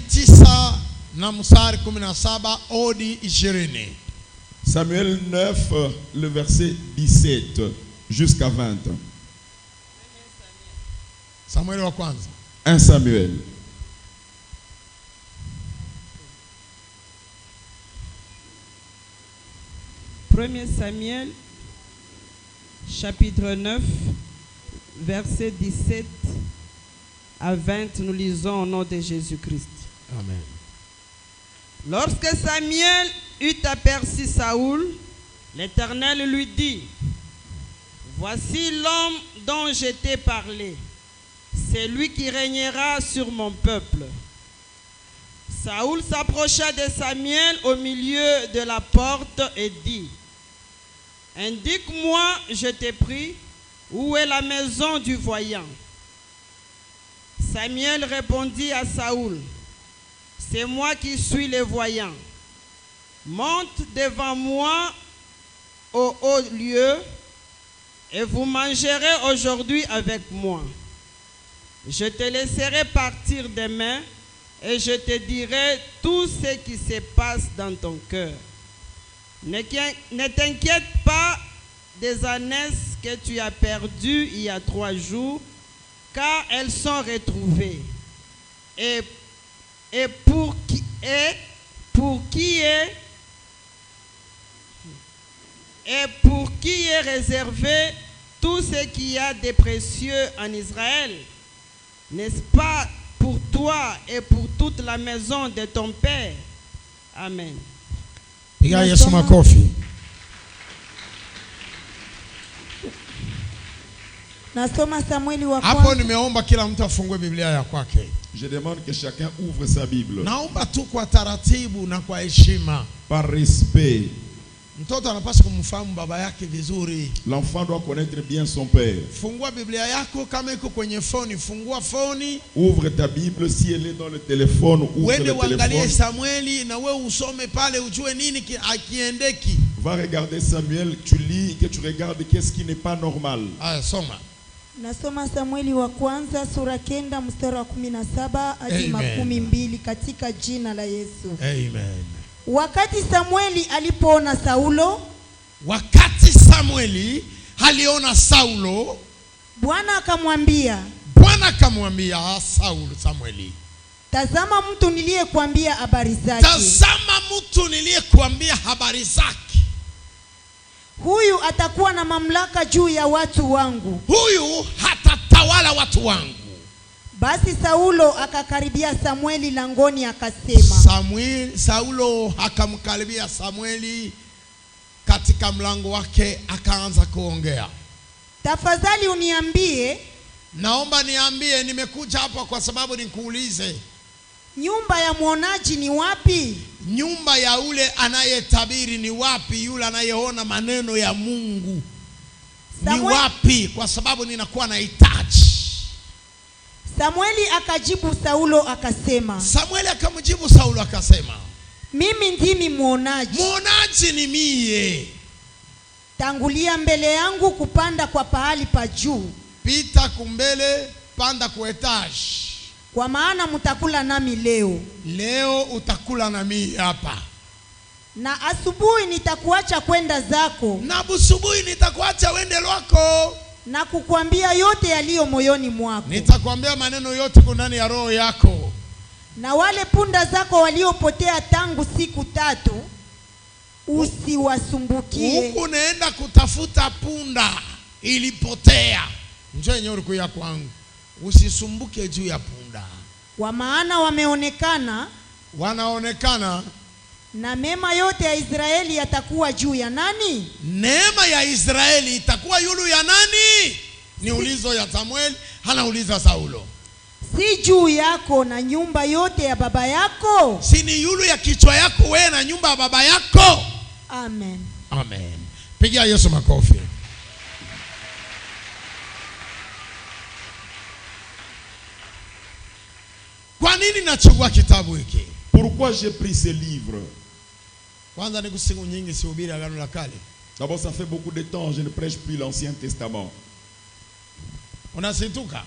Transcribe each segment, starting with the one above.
9 na mstari 17 hadi 20. Samuel 9, le verset 17 jusqu'à 20. Samuel wa kwanza. 1 Samuel. Premier Samuel, chapitre 9, verset 17 à 20, nous lisons au nom de Jésus-Christ. Amen. Lorsque Samuel eut aperçu Saoul, l'Éternel lui dit: voici l'homme dont je t'ai parlé, c'est lui qui régnera sur mon peuple. Saoul s'approcha de Samuel au milieu de la porte et dit: indique-moi, je t'ai prie, où est la maison du voyant? Samuel répondit à Saoul: c'est moi qui suis le voyant. Monte devant moi au haut lieu, et vous mangerez aujourd'hui avec moi. Je te laisserai partir demain, et je te dirai tout ce qui se passe dans ton cœur. Ne t'inquiète pas des ânesses que tu as perdues il y a 3 jours, car elles sont retrouvées. Et pour qui est réservé tout ce qu'il y a de précieux en Israël, n'est-ce pas pour toi et pour toute la maison de ton père? Amen. Piga Yesu makofi. Nasoma Samueli wa Hapo kwanza. nimeomba kila mtu afungue Biblia ya kwake. Je demande que chacun ouvre sa Bible. Naomba tu kwa taratibu na kwa heshima. Par respect. Mtoto anapaswa kumfahamu baba yake vizuri. L'enfant doit connaître bien son père. Fungua Biblia yako kama iko kwenye phone, fungua phone. Ouvre ta Bible si elle est dans le téléphone. Ouvre Wende le uangalie téléphone. Samueli na wewe usome pale ujue nini akiendeki. Va regarder Samuel, tu lis, que tu regardes qu'est-ce qui n'est pas normal. Aya soma. Nasoma Samueli wa kwanza sura 9 mstari wa 17 hadi Amen. 12 katika jina la Yesu. Amen. Wakati Samueli alipoona Saulo, Wakati Samueli aliona Saulo, Bwana akamwambia, Bwana akamwambia Samueli, tazama mtu niliyekwambia habari zake. tazama mtu niliyekuambia habari zake. Huyu atakuwa na mamlaka juu ya watu wangu. Huyu hatatawala watu wangu. Basi Saulo akakaribia Samueli langoni akasema. Saulo akamkaribia Samueli katika mlango wake akaanza kuongea. Tafadhali uniambie, naomba niambie, nimekuja hapa kwa sababu nikuulize, nyumba ya mwonaji ni wapi? Nyumba ya ule anayetabiri ni wapi? Yule anayeona maneno ya Mungu ni wapi? Kwa sababu ninakuwa na hitaji. Samueli akajibu Saulo akasema. Samueli akamjibu Saulo akasema, mimi ndimi mwonaji. Mwonaji ni mie. Tangulia mbele yangu kupanda kwa pahali pa juu. Pita kumbele, panda kwa etage. Kwa maana mtakula nami leo. Leo utakula nami hapa. Na asubuhi nitakuacha kwenda zako. Na asubuhi nitakuacha wende lwako. Na kukuambia yote yaliyo moyoni mwako. Nitakwambia maneno yote ndani ya roho yako. Na wale punda zako waliopotea tangu siku 3 usiwasumbukie. Huku naenda kutafuta punda ilipotea. Njoo yenyewe ulikuja kwangu. Usisumbuke juu ya punda. Kwa maana wanaonekana na mema yote ya Israeli yatakuwa juu ya nani? Neema ya Israeli itakuwa yulu ya nani? Ni ulizo ya Samuel, anauliza Saulo. Si juu yako na nyumba yote ya baba yako? Si ni yulu ya kichwa yako wewe na nyumba ya baba yako? Amen. Amen. Pigia Yesu makofi. Kwa nini nachukua kitabu hiki? Pourquoi j'ai pris ce livre? Kwanza ni siku nyingi sihubiri Agano la Kale. D'abord, ça fait beaucoup de temps, je ne prêche plus l'Ancien Testament. Unasituka?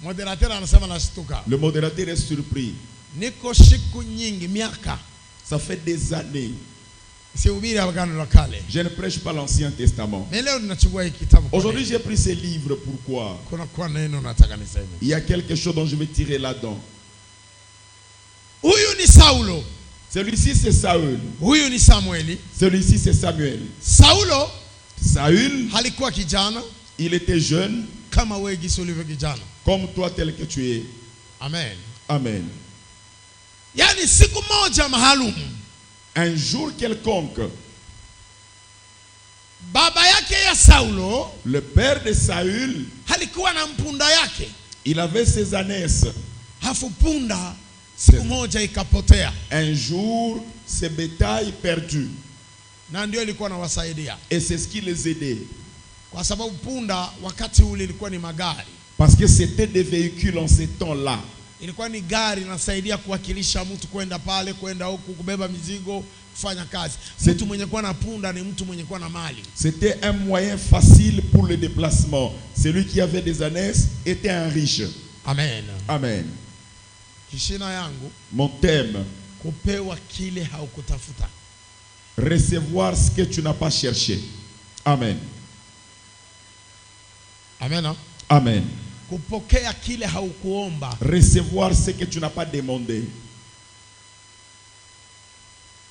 Moderateur anasema nashtuka. Le modérateur est surpris. Niko siku nyingi miaka Ça fait des années. sihubiri Agano la Kale. Je ne prêche pas l'Ancien Testament. Mais leo ninachukua hiki kitabu. Aujourd'hui, j'ai pris ce livre. Pourquoi? Kuna kwa neno nataka niseme. Il y a quelque chose dont je vais tirer là-dedans. Huyu ni Saulo. Celui-ci, c'est Saül. Huyu ni Samueli. Celui-ci, c'est Samuel. Saulo Saül, halikuwa kijana il était jeune, kama wewe gisi ulivyo kijana. comme toi tel que tu es. Amen. Amen. Yaani siku moja maalum Un jour quelconque, baba yake ya Saulo le père de Saül, halikuwa na mpunda yake. il avait ses ânesses. Hafu punda siku moja ikapotea. Un jour, ses bétails perdus. Na ndio ilikuwa nawasaidia. Et c'est ce qui les aidait. Kwa sababu punda wakati ule ilikuwa ni magari. Parce que c'était des véhicules en ces temps-là. Ilikuwa ni gari nasaidia kuwakilisha mtu kwenda pale, kwenda huku, kubeba mizigo, kufanya kazi. Mtu mwenye kuwa na punda ni mtu mwenye kuwa na mali. C'était un moyen facile pour le déplacement. Celui qui avait des ânesses était un riche. Amen. Amen. Kishina yangu, Mon thème, kupewa kile haukutafuta. recevoir ce que tu n'as pas cherché. Amen. Amen. Amen. Kupokea kile haukuomba. Recevoir ce que tu n'as pas demandé.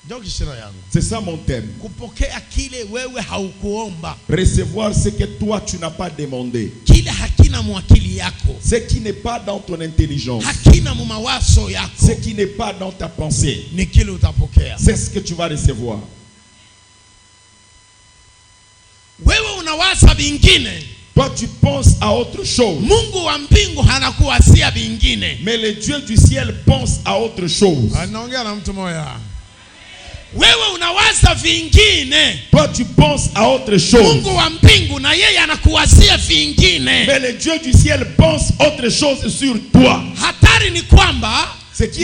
Ndio kishina yangu. C'est ça mon thème. Kupokea kile wewe haukuomba. Recevoir ce que toi tu n'as pas demandé. Kile hakina mwakili yako. Ce qui n'est pas dans ton intelligence. Hakina mumawazo yako. Ce qui n'est pas dans ta pensée. Ni kile utapokea. C'est ce que tu vas recevoir. Wewe unawaza vingine. Toi tu penses à autre chose. Mungu wa mbingu hanakuwasia vingine. Mais le Dieu du ciel pense à autre chose. Anaongea na mtu moja. Wewe unawaza vingine. Toi tu penses à autre chose. Mungu wa mbingu na yeye anakuwasia vingine. Mais le Dieu du ciel pense autre chose sur toi. Hatari ni kwamba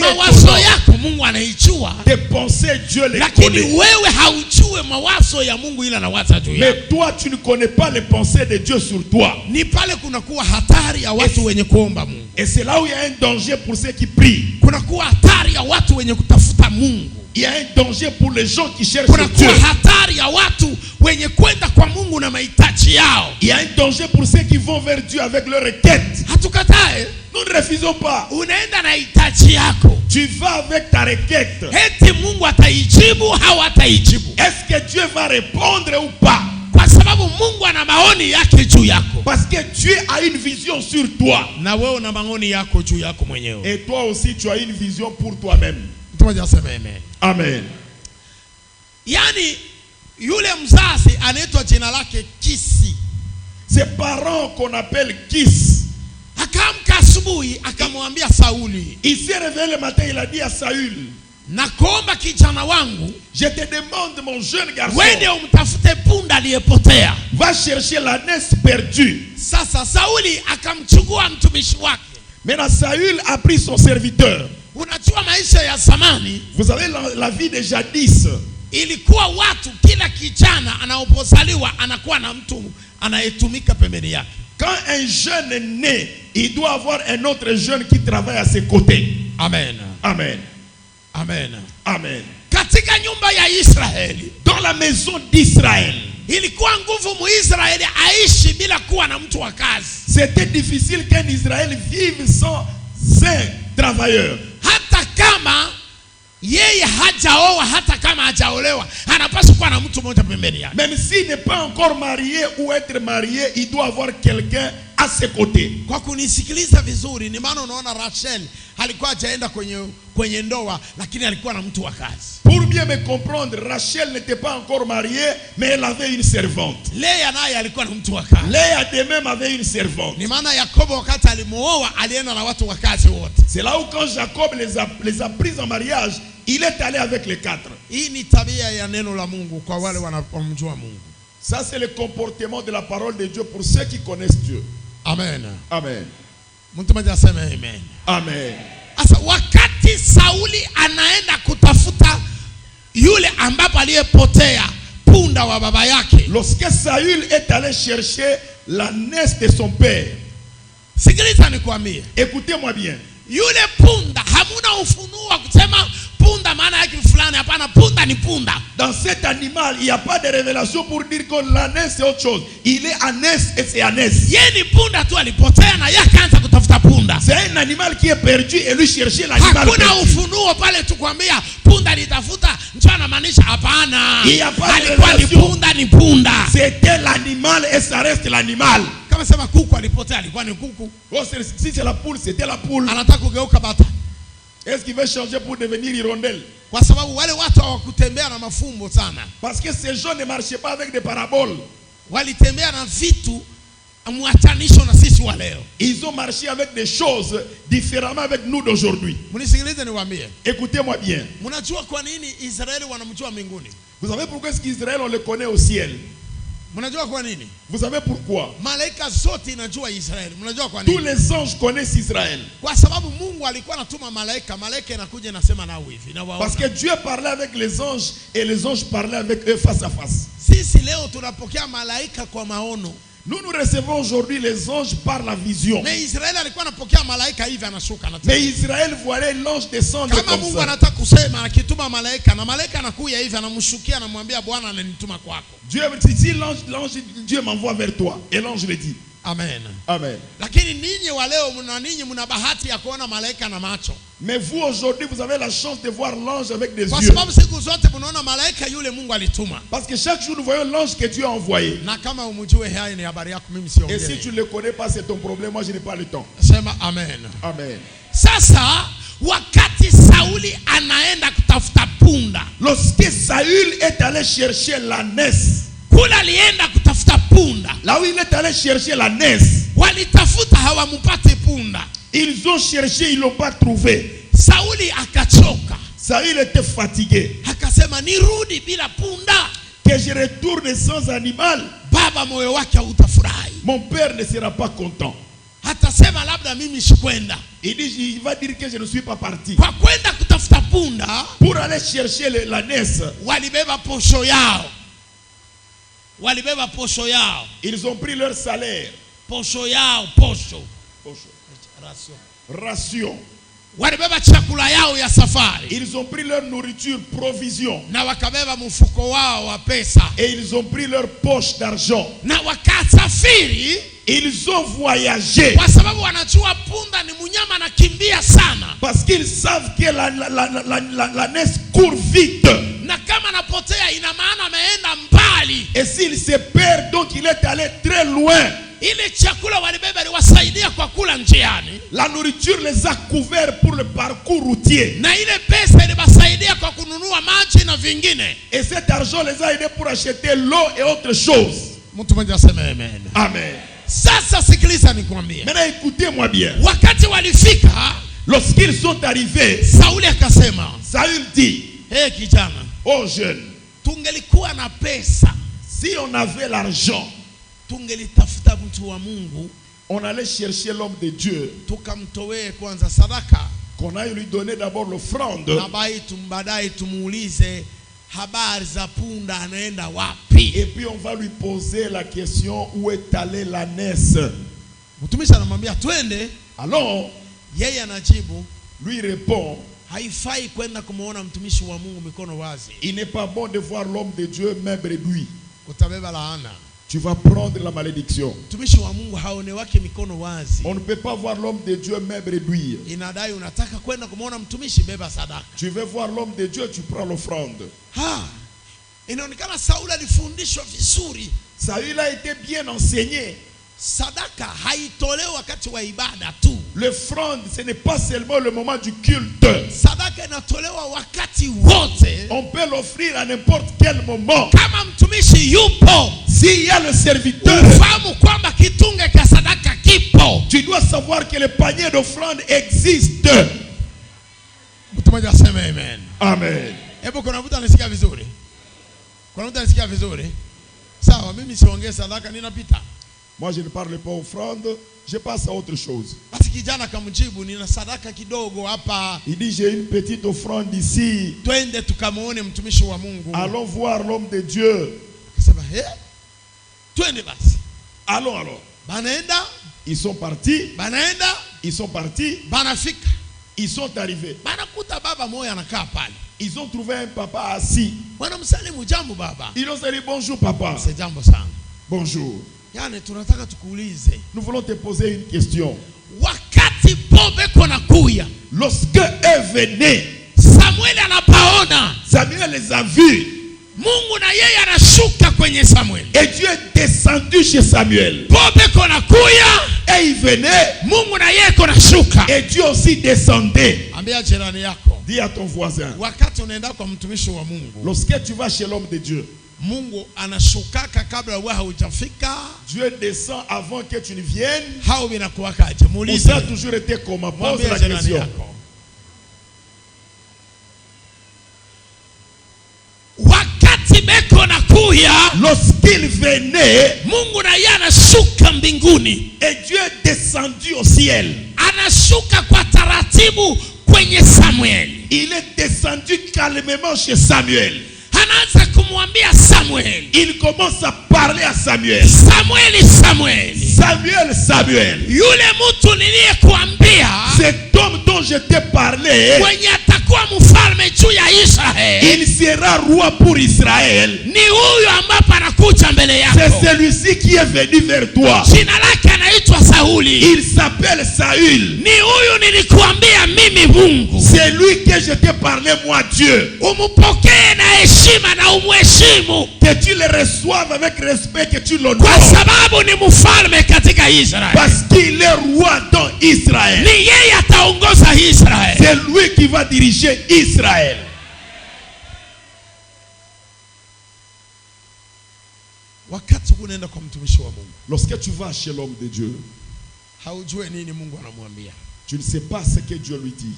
mawazo yako Mungu anaijua. Tes pensées Dieu les Lakini connaît. wewe haujue mawazo ya Mungu ila anawaza juu yako. Mais toi tu ne connais pas les pensées de Dieu sur toi. Ni pale kunakuwa hatari ya watu wenye kuomba Mungu. Et c'est là où il y a un danger pour ceux qui prient. Kunakuwa hatari ya watu wenye kutafuta Mungu. Il y a un danger pour les gens qui cherchent Dieu. Kunakuwa hatari ya watu wenye kwenda kwa Mungu na mahitaji yao. Il y a un danger pour ceux qui vont vers Dieu avec leurs requêtes. Hatukatae. Nous ne refusons pas. Unaenda na hitaji yako. Tu vas avec ta requête. Eti Mungu ataijibu au hataijibu? Est-ce que Dieu va répondre ou pas? Kwa sababu Mungu ana maoni yake juu yako. Parce que Dieu a une vision sur toi. Na wewe una maoni yako juu yako mwenyewe. Et toi aussi tu as une vision pour toi-même. Tumoja sema amen. Amen. Yani yule mzazi anaitwa jina lake Kisi. Ces parents qu'on appelle Kis. Akamka asubuhi akamwambia Sauli, Il s'est réveillé le matin, il a dit à Saül, nakuomba kijana wangu, je te demande mon jeune garçon, wende umtafute punda aliyepotea. va chercher l'ânesse perdue. Sasa Sauli akamchukua mtumishi wake. Maintenant Saül a pris son serviteur. Unajua maisha ya zamani, Vous savez la vie de jadis. ilikuwa watu kila kijana anaopozaliwa anakuwa na mtu anayetumika pembeni yake. Quand un jeune est né, il doit avoir un autre jeune qui travaille à ses côtés. Amen. Amen. Amen. Amen. Katika nyumba ya Israeli, Dans la maison d'Israël, ilikuwa nguvu Muisraeli aishi bila kuwa na mtu wa kazi. c'était difficile qu'un Israël vive sans un travailleur. Hata kama yeye hajaoa, hata kama hajaolewa, anapaswa kuwa na mtu mmoja pembeni yake. Même s'il n'est pas encore marié ou être marié, il doit avoir quelqu'un à ses côtés. Kwa kunisikiliza vizuri, ni maana unaona Rachel alikuwa hajaenda kwenye ndoa, lakini alikuwa na mtu wa kazi. Pour bien me comprendre, Rachel n'était pas encore mariée, mais elle avait une servante. Leya naye alikuwa na mtu wa kazi. Léa de même avait une servante. Ni maana Yakobo wakati alimuoa alienda na watu wa kazi wote. C'est là où quand Jacob les a pris en mariage, il est allé avec les quatre. Hii ni tabia ya neno la Mungu kwa wale wanamjua Mungu. Ça c'est le comportement de la parole de Dieu pour ceux qui connaissent Dieu. Amen. Amen. Mtu mmoja aseme amen. Amen. Sasa wakati Sauli anaenda kutafuta yule ambapo aliyepotea punda wa baba yake, Lorsque Saül est allé chercher l'ânesse de son père, Sikiliza nikwambie. Écoutez-moi bien. Yule punda hamuna ufunuo wa kusema punda maana yake fulani. Hapana, punda ni punda. Dans cet animal, il n'y a pas de révélation pour dire que l'ânesse c'est autre chose. Il est ânesse et c'est ânesse. Yeye ni punda tu, alipotea na yakaanza kutafuta punda. C'est un animal qui est perdu et lui chercher l'animal perdu. Hakuna ufunuo pale tukwambia punda litafuta njoo anamaanisha hapana. Alikuwa ni punda ni punda. C'était l'animal et ça reste l'animal. Kama sema kuku alipotea alikuwa ni kuku. Oh, si c'est la poule, c'était la poule. Anataka kugeuka bata. Est-ce qu'il va changer pour devenir hirondelle? Kwa sababu wale watu hawakutembea na mafumbo sana. Parce que ces gens ne marchaient pas avec des paraboles. Walitembea na vitu muatanisho na sisi wa leo. Ils ont marché avec des choses différemment avec nous d'aujourd'hui. Munisikilize niwaambie. Écoutez-moi bien. Mnajua kwa nini Israeli wanamjua mbinguni? Vous savez pourquoi est-ce qu'Israël on le connaît au ciel? Mnajua kwa nini? Vous savez pourquoi? Malaika zote inajua Israeli. Mnajua kwa Tous nini? les anges connaissent Israël. Kwa sababu Mungu alikuwa anatuma malaika, malaika inakuja inasema nao hivi na waona. Parce que Dieu parlait avec les anges et les anges parlaient avec eux face à face. Sisi leo tunapokea malaika kwa maono. Nous recevons aujourd'hui les anges par la vision. Mais Israeli alikuwa anapokea malaika hivi anashuka na. Mais Israël voyait l'ange descendre Kama comme Mungu ça. anataka kusema akituma malaika na malaika anakuja hivi anamshukia anamwambia Bwana ananituma kwako. Dieu si l'ange Dieu m'envoie vers toi et l'ange le dit. Amen. Amen. Lakini ninyi wa leo mna bahati ya kuona malaika na macho. Mais vous aujourd'hui vous avez la chance de voir l'ange avec des Kwa yeux. sababu siku zote mnaona malaika yule Mungu alituma. Parce que chaque jour nous voyons l'ange que Dieu a envoyé. Na kama umjue haya ni habari yako, mimi siongee. Et si tu ne le connais pas, c'est ton problème. Moi je n'ai pas le temps. Sema amen. Amen. Sasa wakati Sauli anaenda kutafuta punda, Lorsque Saül est allé chercher l'ânesse, kula alienda kutafuta punda, là où il est allé chercher l'ânesse, walitafuta hawamupate punda. ils ont cherché, ils l'ont pas trouvé. Sauli akachoka, Saül était fatigué. akasema nirudi bila punda, Que je retourne sans animal, baba moyo wake utafurahi. mon père ne sera pas content. Hatasema labda mimi sikwenda. Il va dire que je ne suis pas parti. Kwa kwenda kutafuta punda, Pour aller chercher l'ânesse, walibeba posho yao. Walibeba posho yao. ils ont pris leur salaire. Posho yao, posho. Ration. Ration. Walibeba chakula yao ya safari. Ils ont pris leur nourriture, provision. Na wakabeba mfuko wao wa pesa. Et ils ont pris leur poche d'argent. Na wakasafiri. Ils ont voyagé. Kwa sababu wanajua punda ni mnyama anakimbia sana. Parce qu'ils savent que l'ânesse court vite. Na kama anapotea ina maana ameenda mbali. Et s'il se perd, donc il est allé très loin. Ile chakula walibeba liwasaidia kwa kula njiani. La nourriture les a couverts pour le parcours routier. Na ile pesa ilibasaidia kwa kununua maji na vingine. Et cet argent les a aidés pour acheter l'eau et autre chose. Mtu mmoja aseme amen. Amen. Sasa sikiliza nikwambie. Maintenant écoutez-moi bien. Wakati walifika, lorsqu'ils sont arrivés, Sauli akasema, Saül dit, hey kijana, oh jeune, tungelikuwa na pesa, si on avait l'argent, tungelitafuta mtu wa Mungu, on allait chercher l'homme de Dieu, tukamtoe kwanza sadaka, qu'on aille lui donner d'abord l'offrande, na baadaye tumuulize habari za punda anaenda wapi. et puis on va lui poser la question, où est allée l'ânesse? Mtumishi anamwambia twende. Alors, Yeye anajibu, lui répond, haifai kwenda kumuona mtumishi wa Mungu mikono wazi. il n'est pas bon de voir l'homme de Dieu main bredouille. Utabeba laana. Tu vas prendre la malédiction. Mtumishi wa Mungu haonewake mikono wazi. On ne peut pas voir l'homme de Dieu main bredouille. Inadai unataka kwenda kumuona mtumishi, beba sadaka. Tu veux voir l'homme de Dieu, tu prends l'offrande. Inaonekana Sauli alifundishwa vizuri. Saül a été bien enseigné. Sadaka haitolewa wakati wa ibada tu. L'offrande, ce n'est pas seulement le moment du culte. Sadaka inatolewa wakati wote. On peut l'offrir à n'importe quel moment. Kama mtumishi yupo, s'il y a le serviteur, ufahamu kwamba kitunge ka sadaka kipo. Tu dois savoir que le panier d'offrande existe. Mtu mmoja aseme amen. Amen. Hebu kuna mtu anasikia vizuri? Kuna mtu anasikia vizuri? Sawa, mimi siongee sadaka, ninapita. Moi je ne parle pas offrande, je passe à autre chose. Basi kijana kamjibu, nina sadaka kidogo hapa. Il dit j'ai une petite offrande ici. Twende tukamuone mtumishi wa Mungu. Allons voir l'homme de Dieu. Akasema, twende basi. Allons alors. Banaenda, Ils sont partis. banaenda, Ils sont partis. banafika. Ils sont arrivés. Banakuta baba moya anakaa pale. Ils ont trouvé un papa assis. Wanamsalimu jambo baba. Ils ont dit bonjour papa. C'est jambo sana. Bonjour. Yani tunataka tukuulize. Nous voulons te poser une question. Wakati Bobe kona kuya, Lorsque eux venaient, Samuel anapaona. Samuel les a vus. Mungu na yeye anashuka kwenye Samuel. Et Dieu est descendu chez Samuel. Bobe kona kuya, Et il venait. Mungu na yeye kona shuka. Et Dieu aussi descendait. Ambia jirani yako. Dis à ton voisin. Wakati unaenda kwa mtumishi wa Mungu, Lorsque tu vas chez l'homme de Dieu, Mungu anashukaka kabla wewe haujafika. Dieu descend avant que tu ne viennes. Hao binakuwakaje? Ou Muulize. ça a toujours été comment? Pose Mwambie la jirani question. yako. Wakati beko na kuya, Lorsqu'il venait, Mungu na yeye anashuka mbinguni. et Dieu est descendu au ciel. Anashuka kwa taratibu kwenye Samuel. Il est descendu calmement chez Samuel. Anaanza kumwambia Samuel, Il commence à parler à Samuel. Samuel, Samuel, Samuel, Samuel. yule mtu niliyekuambia Cet homme dont je t'ai parlé, mwenye atakuwa mfalme juu ya Israeli il sera roi pour Israël. ni huyu ambapo anakuja mbele C'est yako. celui-ci qui est venu vers toi. Jina lake anaitwa Sauli. Il s'appelle Saül. Ni huyu nilikuambia mimi Mungu. C'est lui que je t'ai parlé, moi Dieu. Umupokee na heshima na umheshimu, Que tu le reçoives avec respect, que tu kwa l'honores. sababu ni mfalme katika Israeli. Parce qu'il est roi dans Israël. Ni yeye ataongoza Israeli. C'est lui qui va diriger Israël. Wakati unaenda kwa mtumishi wa Mungu, Lorsque tu vas chez l'homme de Dieu, haujue nini Mungu anamwambia. tu ne sais pas ce que Dieu lui dit.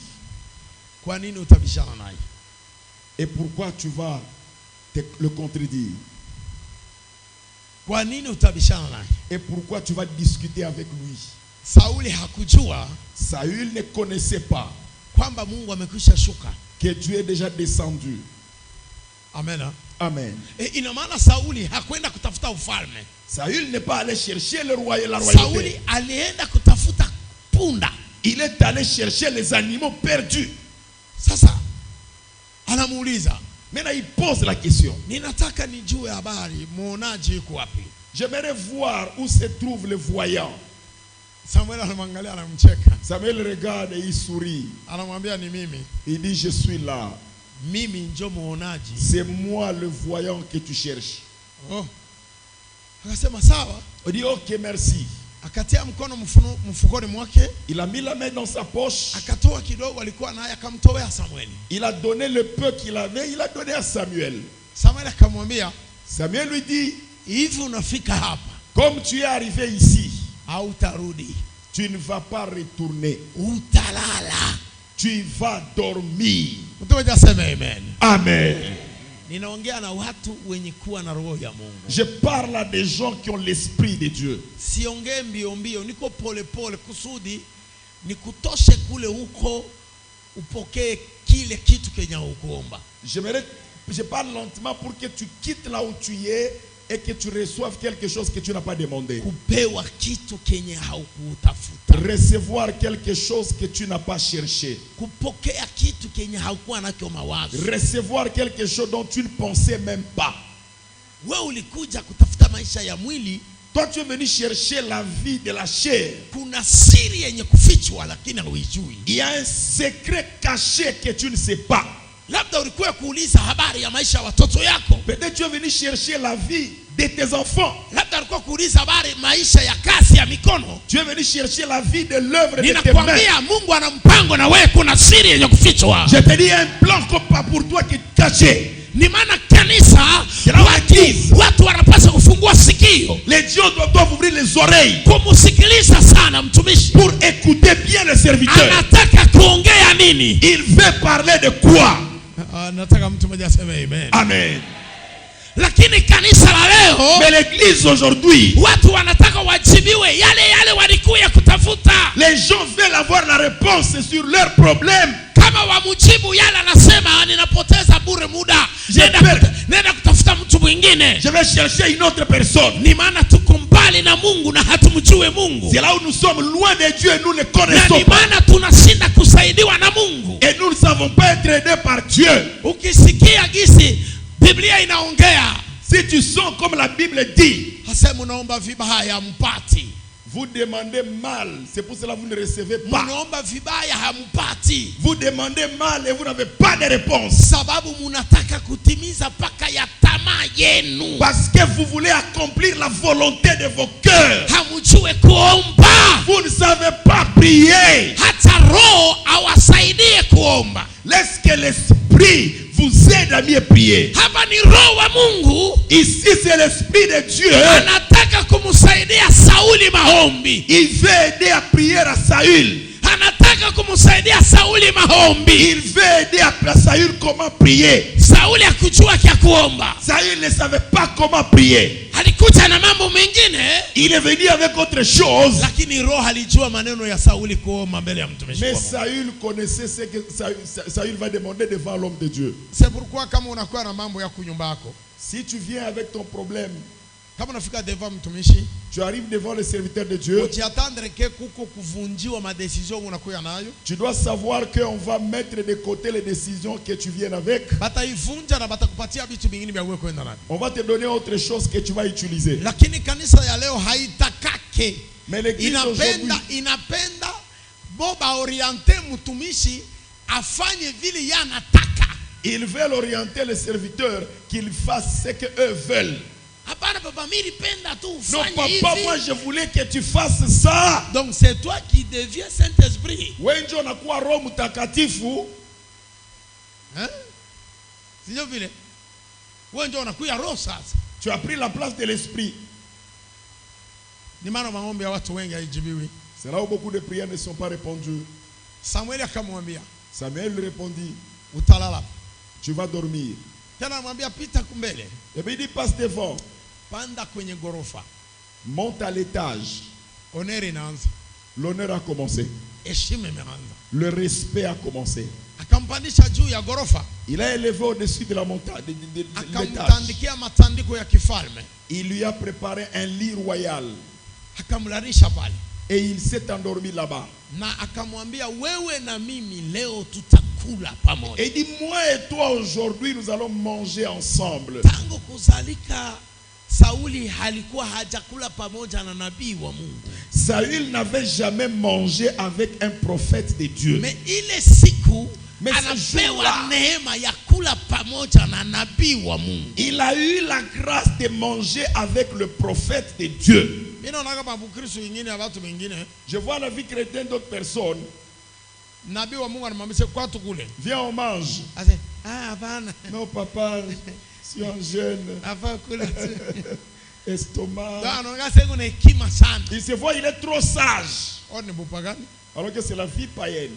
Kwa nini utabishana naye? Et pourquoi tu vas le contredire? Kwa nini utabishana naye? Et pourquoi tu vas discuter avec lui? Sauli hakujua Saül ne connaissait pas kwamba Mungu amekwisha shuka. que Dieu est déjà descendu. Amen. Amen. Ina maana Sauli hakwenda kutafuta ufalme. Saül n'est pas allé chercher le roi et la Sauli royauté. alienda kutafuta punda. Il est allé chercher les animaux perdus. Sasa anamuuliza, Maintenant, il pose la question. ninataka nijue habari, muonaji yuko wapi? J'aimerais voir où se trouve le voyant. Samuel anamwangalia, anamcheka, Samuel regarde et il sourit. anamwambia ni mimi. Il dit, je suis là. Mimi njo muonaji. C'est moi le voyant que tu cherches. Oh. Akasema sawa. Il dit, ok, merci. Akatia mkono mfukoni mwake, Il a mis la main dans sa poche. akatoa kidogo alikuwa naye, akamtowea Samueli. Il a donné le peu qu'il avait, il a donné à Samuel. Samuel akamwambia, Samuel lui dit, hivi unafika hapa comme tu es arrivé ici, hautarudi, tu ne vas pas retourner. utalala. Tu vas dormir. Mtu mmoja aseme amen. Amen. Ninaongea na watu wenye kuwa na roho ya Mungu. Je parle à des gens qui ont l'esprit de Dieu. Siongee mbio mbio, niko pole pole kusudi nikutoshe kule huko upokee kile kitu kenye ukuomba. Je parle lentement pour que tu quittes là où tu es et que tu reçoives quelque chose que tu n'as pas demandé. Kupewa kitu kenye haukutafuta. Recevoir quelque chose que tu n'as pas cherché. Kupokea kitu kenye haukuwa nacho mawazo. Recevoir quelque chose dont tu ne pensais même pas. Wewe ulikuja kutafuta maisha ya mwili. Toi tu es venu chercher la vie de la chair. Kuna siri yenye kufichwa lakini hauijui. Il y a un secret caché que tu ne sais pas. Labda ulikuwa kuuliza habari ya maisha ya watoto yako. Peut-être tu es venu chercher la vie de tes enfants. Labda ulikuwa kuuliza habari maisha ya kazi ya mikono. Tu es venu chercher la vie de l'œuvre de tes mains. Ninakwambia Mungu ana mpango na wewe, kuna siri yenye kufichwa. Je te dis, un plan comme pas pour toi qui est caché. Ni maana kanisa watu wanapaswa kufungua sikio. Les dieux doivent ouvrir les oreilles Kumsikiliza sana mtumishi. pour écouter bien le serviteur. Anataka kuongea nini? Il veut parler de quoi? Nataka mtu mmoja aseme amen. Amen. Lakini kanisa la leo, Mais l'église aujourd'hui, watu wanataka wajibiwe yale walikuja kutafuta. les gens veulent avoir la réponse sur leurs problèmes. Kama wamujibu yale anasema, ninapoteza bure muda. Nenda kutafuta mtu mwingine. Je vais chercher une autre personne. Ni maana tuko mbali na Mungu na hatumjui. hatumjui Mungu. C'est là où nous sommes loin de Dieu et nous ne Na connaissons ni pas. maana tunashinda kusaidiwa na Mungu. Et nous ne savons pas être aidés par Dieu. Ukisikia gisi Biblia inaongea, Si tu sens comme la Bible dit, hasema unaomba vibaya hampati. vous demandez mal, c'est pour cela que vous ne recevez pas. Munaomba vibaya hampati. Vous demandez mal et vous n'avez pas de réponse. Sababu munataka kutimiza paka ya tamaa yenu. Parce que vous voulez accomplir la volonté de vos cœurs. Hamujue kuomba. Vous ne savez pas prier. Hata roho awasaidie kuomba. Laisse que l'esprit vous aide à mieux prier. Hapa ni roho wa Mungu. Ici c'est l'esprit de Dieu. Anataka kumsaidia Sauli maombi. Il veut aider à prier à Saül. Anataka kumsaidia Sauli maombi. Il veut aider à Saül comment prier. Sauli hakujua kia kuomba. Saül ne savait pas comment prier. Alikuja na mambo mengine. Il est venu avec autre chose. Lakini roho alijua maneno ya Sauli kuomba mbele ya mtumishi wa Mais Mungu. Saül connaissait ce que Saül va demander devant l'homme de Dieu. C'est pourquoi kama unakuwa na mambo ya kunyumba yako, Si tu viens avec ton problème, kama unafika devant mtumishi, tu arrives devant le serviteur de Dieu, ujiatandre ke kuko kuvunjiwa madecision unakuya nayo. tu dois savoir qu'on va mettre de côté les décisions que tu viens avec. Bataivunja na batakupatia vitu vingine vya wewe kwenda navyo. On va te donner autre chose que tu vas utiliser. Lakini kanisa ya leo haitakake. Mais l'église aujourd'hui, Inapenda boba oriente mtumishi afanye vile yanataka. ils veulent orienter les serviteurs qu'ils fassent ce qu'eux veulent. Hapana papa, mimi nipenda tu Non, ufanye papa, moi hivi. je voulais que tu fasses ça. Donc c'est toi qui deviens Saint-Esprit. Wenjo nakuwa Roho Mtakatifu. Hein? Sio vile. Wewe ndio unakuya roho sasa. Tu as pris la place de l'esprit. Ni maana maombi ya watu wengi haijibiwi. C'est là où beaucoup de prières ne sont pas répondues. Samuel akamwambia, Samuel lui répondit, utalala. tu vas dormir. Tena anamwambia pita kumbele. Et puis il dit, passe devant, Panda kwenye gorofa. monte à l'étage. Oneri inaanza. L'honneur a commencé. Heshima imeanza. Le respect a commencé. Akampandisha juu ya gorofa. Il a élevé au-dessus de la montagne, de l'étage. Akamtandikia matandiko ya kifalme. Il lui a préparé un lit royal. Akamlarisha pale. Et il s'est endormi là-bas. Na akamwambia wewe na mimi leo tutakula pamoja. Et il dit, moi et toi aujourd'hui nous allons manger ensemble. Tangu kuzalika Sauli halikuwa hajakula pamoja na nabii wa Mungu. Saül n'avait jamais mangé avec un prophète de Dieu. Mais ile siku Mais ce anapewa jour-là, neema ya kula pamoja na nabii wa Mungu. il a eu la grâce de manger avec le prophète de Dieu. Mimi naona kama Bukristo wengine na watu wengine, Je vois la vie chrétienne d'autres personnes. nabii wa Mungu anamwambia kwa tukule. Viens, on mange. Ase, hapana. Non, papa, si on jeûne, Afa kula. estomac. Ndio anaongea sasa na hekima sana. Il se voit, il est trop sage. Oni bupagani. Alors que c'est la vie païenne.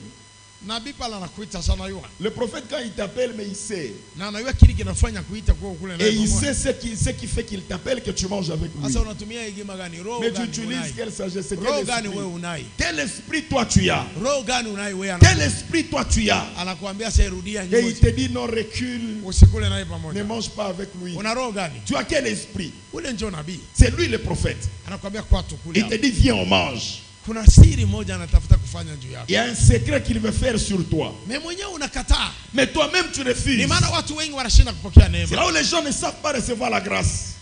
Nabii pala anakuita sana yua. Le prophète, quand il t'appelle, mais il sait. Na anajua kile kinafanya kuita kwa kule Et naye. il sait ce qui fait qu'il t'appelle, que tu manges avec lui. Sasa unatumia hekima gani? Roho Mais tu gani utilises unai? quelle sagesse, Roho quel gani esprit? wewe unai? Quel esprit toi tu as? Roho gani unai wewe Quel esprit toi tu as? anakuambia sasa rudia Et nyuma. il te dit non, recule, Usikule naye ne pamoja. mange pas avec lui. Una roho gani? Tu as quel esprit? Ule njoo nabii. C'est lui le prophète. Anakuambia kwa tukule. Il te dit viens, on mange. Kuna siri moja anatafuta kufanya juu yako. Il y a un secret qu'il veut faire sur toi. Mais mwenyewe unakataa. Mais toi-même tu refuses. Ni maana watu wengi wanashinda kupokea C'est neema. là où les gens ne savent pas recevoir la grâce.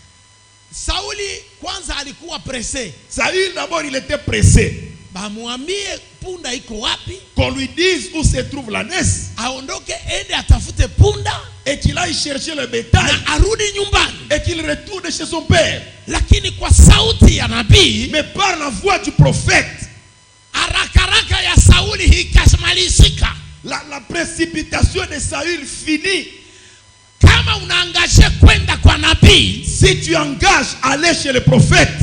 Sauli kwanza alikuwa pressé. Saül d'abord il était pressé. Bamwambie punda iko wapi? Qu'on lui dise où se trouve l'ânesse. Aondoke ende atafute punda Et qu'il aille chercher le bétail. na arudi nyumbani. Et qu'il retourne chez son père. Lakini kwa sauti ya nabii, Mais par la voix du prophète, haraka ya Sauli ikasmalizika. la précipitation de Saül finit. Kama unaangaje kwenda kwa nabii, Si tu engages à aller chez le prophète,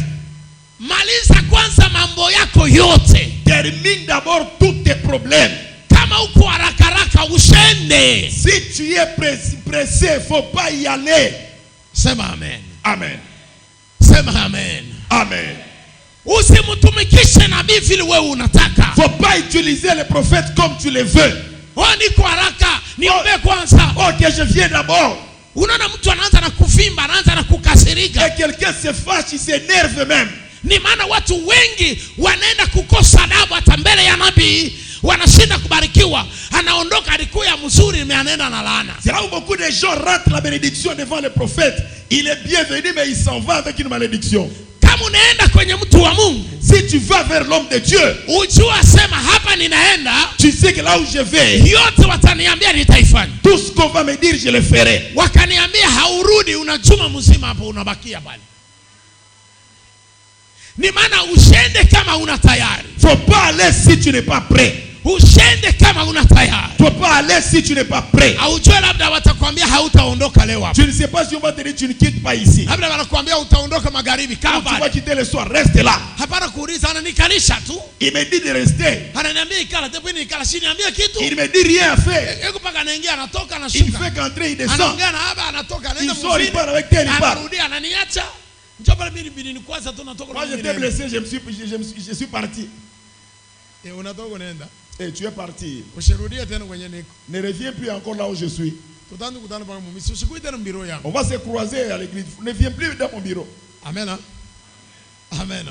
maliza kwanza mambo yako yote. termine d'abord tous tes problèmes. Kama uko haraka ushende. Si tu es pressé, il ne faut pas y aller. Sema amen. Amen. Sema amen. Amen. Usimtumikishe nabii vile wewe unataka. Il ne faut pas utiliser le prophète comme tu le veux. Niko haraka, niombe kwanza. Ok, je viens d'abord. Unaona mtu anaanza na kuvimba, anaanza na kukasirika. Et quelqu'un se fâche, il s'énerve même. Ni maana watu wengi wanaenda kukosa adabu hata mbele ya nabii, wanashinda kubarikiwa, anaondoka alikuwa mzuri anaenda na laana. C'est là où beaucoup de gens ratent la bénédiction devant les prophètes. Il est bienvenu mais il s'en va avec une malédiction. Kama unaenda kwenye mtu wa Mungu, si tu vas vers l'homme de Dieu, ujua sema hapa ninaenda, tu sais que là où je vais, yote wataniambia nitaifanya. Tout ce qu'on va me dire je le ferai. Wakaniambia haurudi, unajuma mzima hapo unabakia bali. Ni maana ushende kama una tayari. Faut pas aller si tu n'es pas prêt. Ushende kama una tayari. Faut pas aller si tu n'es pas prêt. Haujua labda watakwambia hautaondoka leo hapa. Tu ne sais pas si on va te dire tu ne quittes pas ici. Labda wanakuambia utaondoka magharibi kama tu vas quitter le soir, reste là. Hapana kuuliza, ananikalisha tu. Il me dit de rester. Ananiambia ikala, depuis nikala chini niambia kitu. Il me dit rien à faire. Yeko paka anaingia anatoka anashuka. Il fait qu'entrer il descend. Anaongea na hapa anatoka anaenda mzini. Il part avec tel il part. Anarudi ananiacha. Njoo pale mimi ni kwanza tu natoka. Moi j'étais blessé, je suis parti. Unatoka unaenda. Et tu es parti. Ushirudia tena kwenye niko. Ne reviens plus encore là où je suis. Tutaanza kukutana pale mumisi. Usikui tena mbiro yangu. On va se croiser à l'église. Ne viens plus dans mon bureau. Amen. Amen.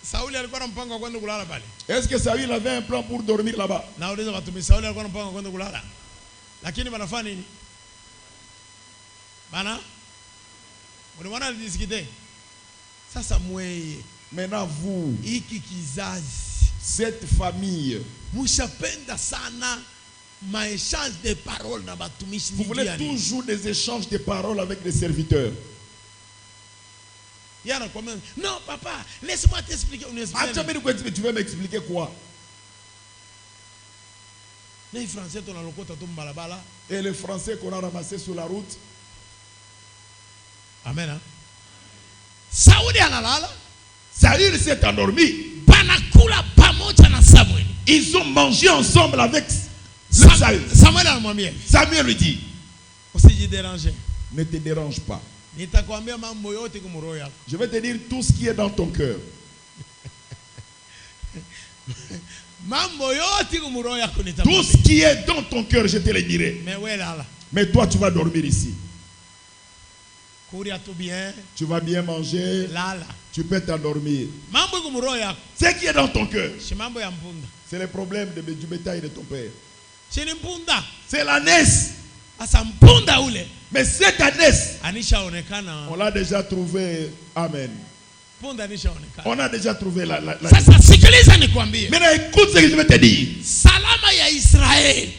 Sauli alikuwa na mpango wa kwenda kulala pale. Est-ce que Saül avait un plan pour dormir là-bas? Nauliza watumishi, Sauli alikuwa na mpango wa kwenda kulala. Lakini wanafanya nini? Bana? Unaona alisikite? Sasa mweye. Maintenant vous, hiki kizazi, cette famille, mushapenda sana maéchange de paroles na batumishi. Vous voulez toujours des échanges de paroles avec les serviteurs. Yana comment? Non papa, laisse-moi t'expliquer. Tu veux m'expliquer quoi? Les Français ton alokota tu mbalabala. Et les Français qu'on a ramassés sur la route. Amen. Hein? Sauli analala. Saül s'est endormi. Banakula pamoja na Samuel. Ils ont mangé ensemble avec Samuel. Samuel lui dit, ne te dérange pas. Je vais te dire tout ce qui est dans ton cœur. Tout ce qui est dans ton cœur, je te le dirai. Mais toi, tu vas dormir ici. Tu vas bien manger. Tu peux t'endormir. Ce qui est dans ton cœur, c'est le problème du bétail de ton père. C'est l'ânesse. Mais cette ânesse, on l'a déjà trouvé. Amen. On a déjà trouvé la. Maintenant écoute ce que je vais te dire. Salama ya Israël.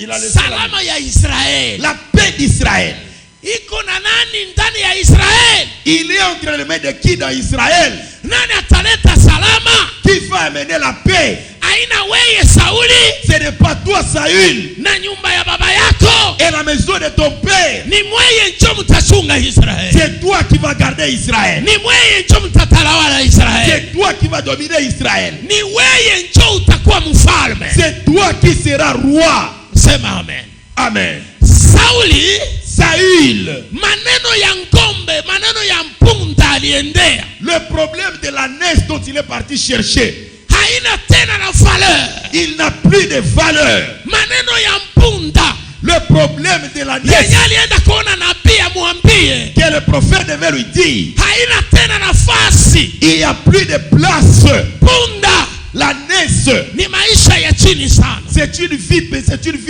Il a laissé salama ya Israël. La paix d'Israël. Iko na nani ndani ya Israël? Il est entre les mains de qui dans Israël? Nani ataleta salama? Qui va amener la paix? Aina weye Sauli. Ce n'est pas toi Saül. Na nyumba ya baba yako. Et la maison de ton père. Ni mweye njo mtachunga Israël. C'est toi qui vas garder Israël. Ni mweye njo mtatalawala Israël. C'est toi qui vas dominer Israël. Ni weye njo utakuwa mfalme. C'est toi qui seras roi. Sema amen. Amen. Sauli, Saül, maneno ya ngombe, maneno ya mpunda aliendea. Le problème de l'ânesse dont il est parti chercher, haina tena na valeur. Il n'a plus de valeur. Maneno ya mpunda, le problème de l'ânesse, yenye alienda kuona nabii amwambie, que le prophète devait lui dire, haina tena nafasi. Il n'y a plus de place. Punda, l'ânesse, ni maisha ya chini sana. C'est une vie.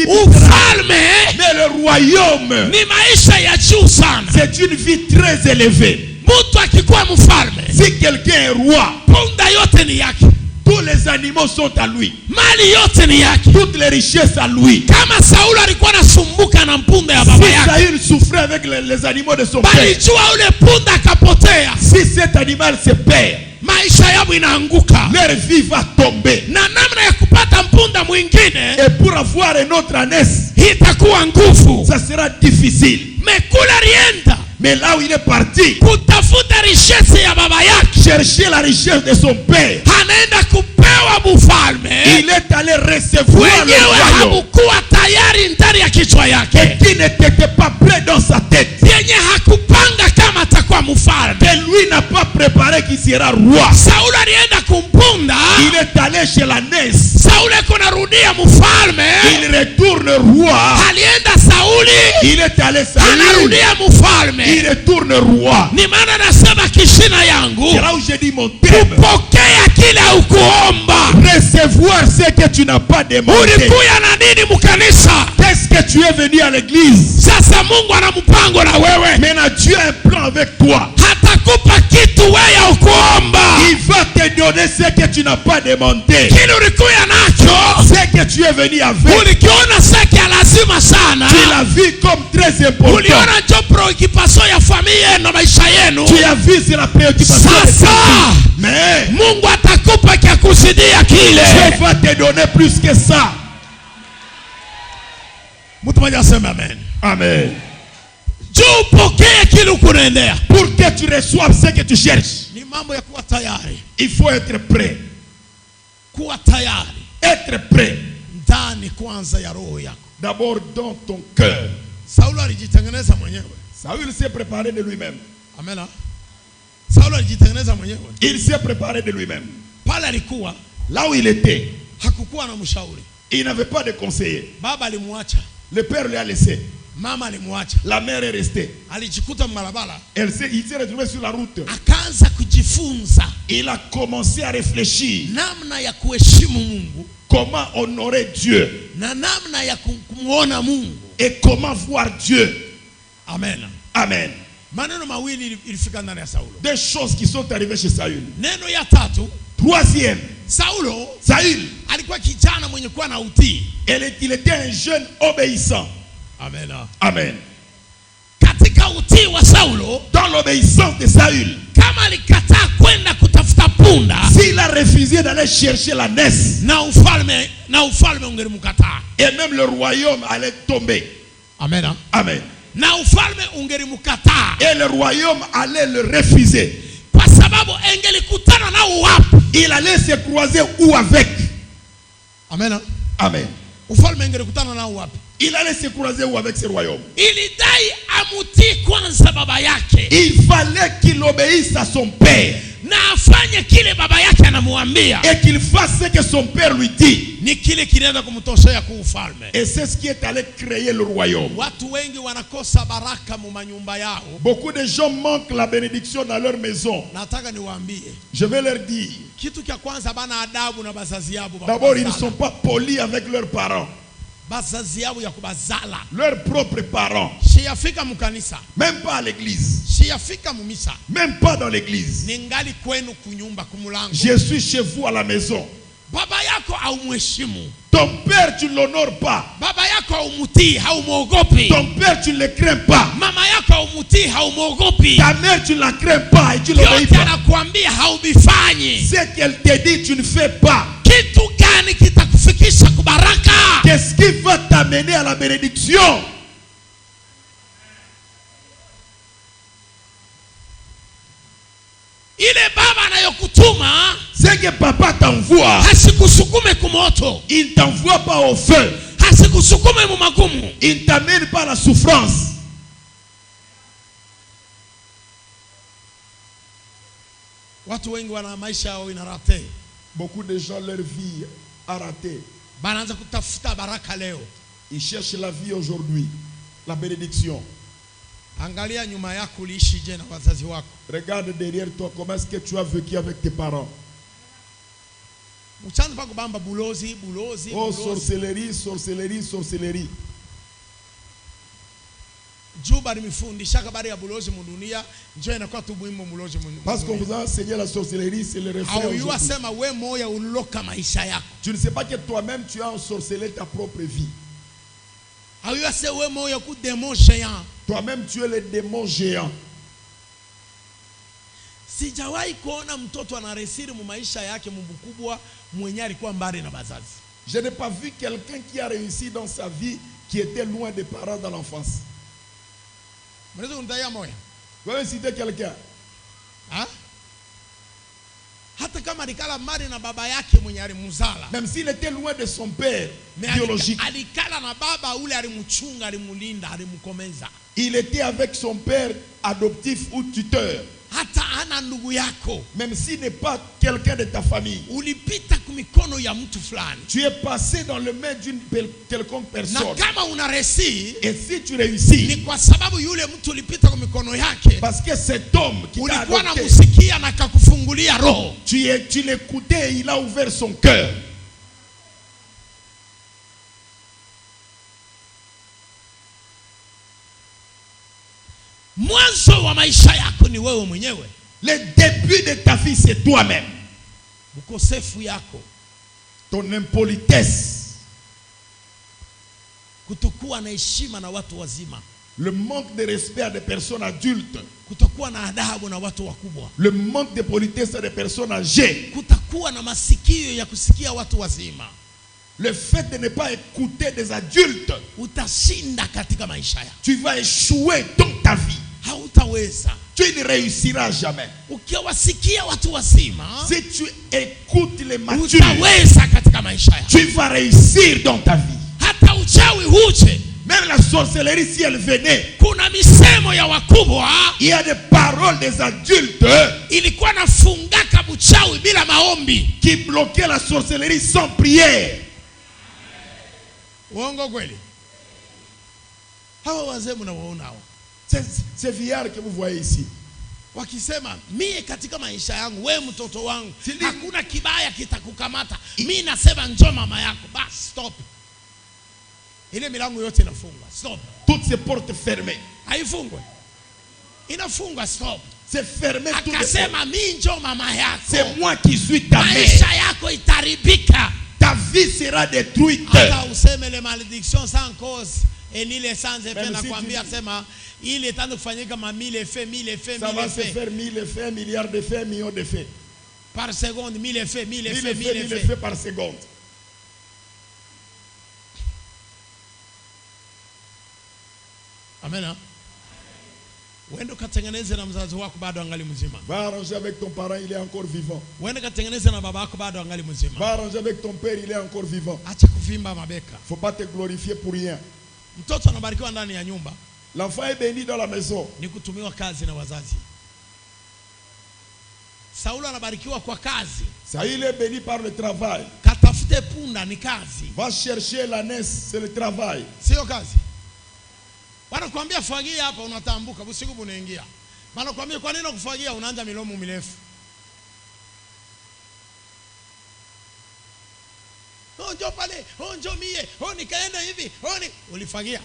Ufalme, mais le royaume, ni maisha ya juu sana. C'est une vie très élevée. Mtu akikuwa mfalme, si quelqu'un est roi, punda yote ni yake. Tous les animaux sont à lui. Mali yote ni yake. Toutes les richesses à lui. Kama Sauli alikuwa anasumbuka na mpunda ya baba yake, si Saül souffrait avec les animaux de son père, balijua ule punda akapotea. Si cet animal se perd, maisha yao inaanguka. Leur vie va tomber. Na namna ya kupata mpunda mwingine, et pour avoir une autre ânesse, itakuwa nguvu. Ça sera difficile. Mekula rienda, mais là où il est parti, kutafuta richesse ya baba yake, chercher la richesse de son père, anaenda kupewa mfalme. Il est allé recevoir le royaume. Hakukuwa tayari ndani ya kichwa yake, qui n'était pas prêt dans sa tête, yenye hakupanga kama atakuwa mfalme, que lui n'a pas préparé qu'il sera roi. Sauli alienda kumpunda, il est allé chez l'ânesse. Sauli kunarudia mfalme. Il retourne roi. Alienda Sauli. Il est allé Sauli. Anarudia mfalme. Il retourne roi. Ni maana nasema kishina yangu. C'est là où j'ai dit mon thème. Kupokea kile ukuomba. Recevoir ce que tu n'as pas demandé. Ulikuya na nini mkanisa? Qu'est-ce que tu es venu à l'église? Sasa Mungu ana mpango na wewe. Maintenant Dieu a un plan avec toi. Hatakupa kitu wewe ukuomba. Il va te donner ce que tu n'as pas demandé. Kile ulikuya nacho. Ce que tu es venu avec. Ulikiona saki ya lazima sana. Tu l'as vu comme très important. Uliona ndio preoccupation ya familia na maisha yenu. Tu as vu c'est la préoccupation. Sasa mais Mungu atakupa kia kusidia kile. Dieu va te donner plus que ça. Mtu mmoja aseme amen. Amen. Pour que tu reçoives ce que tu cherches, il faut être prêt. Être prêt. D'abord dans ton cœur. Saül s'est préparé de lui-même. Amen. Il s'est préparé de lui-même. Là où il était, il n'avait pas de conseiller. Le père lui a laissé. La mère est restée. Il s'est retrouvé sur la route. Il a commencé à réfléchir. Comment honorer Dieu. Et comment voir Dieu. Amen. Amen. Des choses qui sont arrivées chez Saül. Troisième, Saül, il était un jeune obéissant. Amen. Amen. Dans l'obéissance de Saül, s'il a refusé d'aller chercher la l'ânesse, et même le royaume allait tomber. Amen. Amen. Et le royaume allait le refuser. Il allait se croiser où avec? Amen. Amen. Il allait se croiser où avec ce royaume? Il fallait qu'il obéisse à son père. Et qu'il fasse ce que son père lui dit. Et c'est ce qui est allé créer le royaume. Beaucoup de gens manquent la bénédiction dans leur maison. Je vais leur dire, d'abord ils ne sont pas polis avec leurs parents. Leurs propres parents. Même pas à l'église. Même pas dans l'église. Je suis chez vous à la maison. Ton père tu ne l'honores pas. Ton père tu ne le crains pas. Ta mère tu ne la crains pas et tu ne l'obéis pas. Ce qu'elle te dit tu ne fais pas. Qu'est-ce qui va t'amener à la bénédiction? C'est que papa t'envoie. Il ne t'envoie pas au feu. Il ne t'amène pas à la souffrance. Beaucoup de gens, leur vie a raté. Ils cherchent la vie aujourd'hui, la bénédiction. Regarde derrière toi, comment est-ce que tu as vécu avec tes parents. Oh, sorcellerie, sorcellerie, sorcellerie. Parce qu'on vous a enseigné la sorcellerie, c'est le refrain. Tu ne sais pas que toi-même tu as ensorcelé ta propre vie. Toi-même tu es le démon géant. Je n'ai pas vu quelqu'un qui a réussi dans sa vie qui était loin des parents dans l'enfance. Vous pouvez citer quelqu'un? Hein? Même s'il était loin de son père biologique, il était avec son père adoptif ou tuteur. hata ana ndugu yako, même s'il n'est pas quelqu'un de ta famille, ulipita kumikono ya mtu fulani, tu es passé dans le main d'une quelconque personne, na kama unaresi, et si tu réussis, ni kwa sababu yule mtu ulipita kumikono yake, parce que cet homme qui t'a ulikuwa adopté, namusikia na kakufungulia roho, tu l'écoutais et il a ouvert son cœur. Mwanzo wa maisha yako ni wewe mwenyewe. Le début de ta vie, c'est toi-même. Ukosefu yako, ton impolitesse, kutokuwa na heshima na watu wazima, le manque de respect à des personnes adultes, kutokuwa na adabu na watu wakubwa, le manque de politesse à des personnes âgées, kutakuwa na masikio ya kusikia watu wazima, le fait de ne pas écouter des adultes, utashinda katika maisha yako. Tu vas échouer dans ta vie. Hautaweza. Tu ne réussiras jamais. Ukiwasikia watu wazima, si tu écoutes les matures, utaweza katika maisha yako. Tu vas réussir dans ta vie. Hata uchawi huje, même la sorcellerie si elle venait, kuna misemo ya wakubwa, il y a des paroles des adultes, ilikuwa nafungaka buchawi bila maombi, qui bloquaient la sorcellerie sans prière. Uongo kweli? Hawa wazee mnawaona hawa, ces vieillards que vous voyez ici, wakisema mie katika maisha yangu, we mtoto wangu, hakuna kibaya kitakukamata, mimi nasema njoo mama yako, bas stop. Ile milango yote inafungwa, stop. Toutes ces portes fermées. Haifungwe, inafungwa, stop. C'est fermé tout. Akasema mimi njoo mama yako, c'est moi qui suis ta mère. Maisha yako itaribika, ta vie sera détruite. Hata useme les malédictions sans cause et ni les sans effet, na kuambia sema il est temps de kufanyika ma 1000 effets, 1000 effets, 1000 effets. Ça va se faire 1000 effets, milliards d'effets, millions d'effets. Par seconde, 1000 effets, 1000 effets, 1000 effets. 1000 effets par seconde. Amen. Wendo katengeneze na mzazi wako bado angali mzima. Va arranger avec ton parent, il est encore vivant. Wendo katengeneze na baba yako bado angali mzima. Va arranger avec ton père, il est encore vivant. Acha kuvimba mabeka. Faut pas te glorifier pour rien. Mtoto anabarikiwa ndani ya nyumba. L'enfant est béni dans la maison. Ni kutumiwa kazi na wazazi. Saulo anabarikiwa kwa kazi. Saül est béni par le travail. Katafute punda ni kazi. Va chercher l'ânesse, c'est le travail. Sio kazi. Wanakuambia fagia hapa, unatambuka usiku unaingia. Wanakuambia kwa nini kufagia, unaanza milomo mirefu. Njoo pale, njoo mie, nikaenda hivi, ulifagia.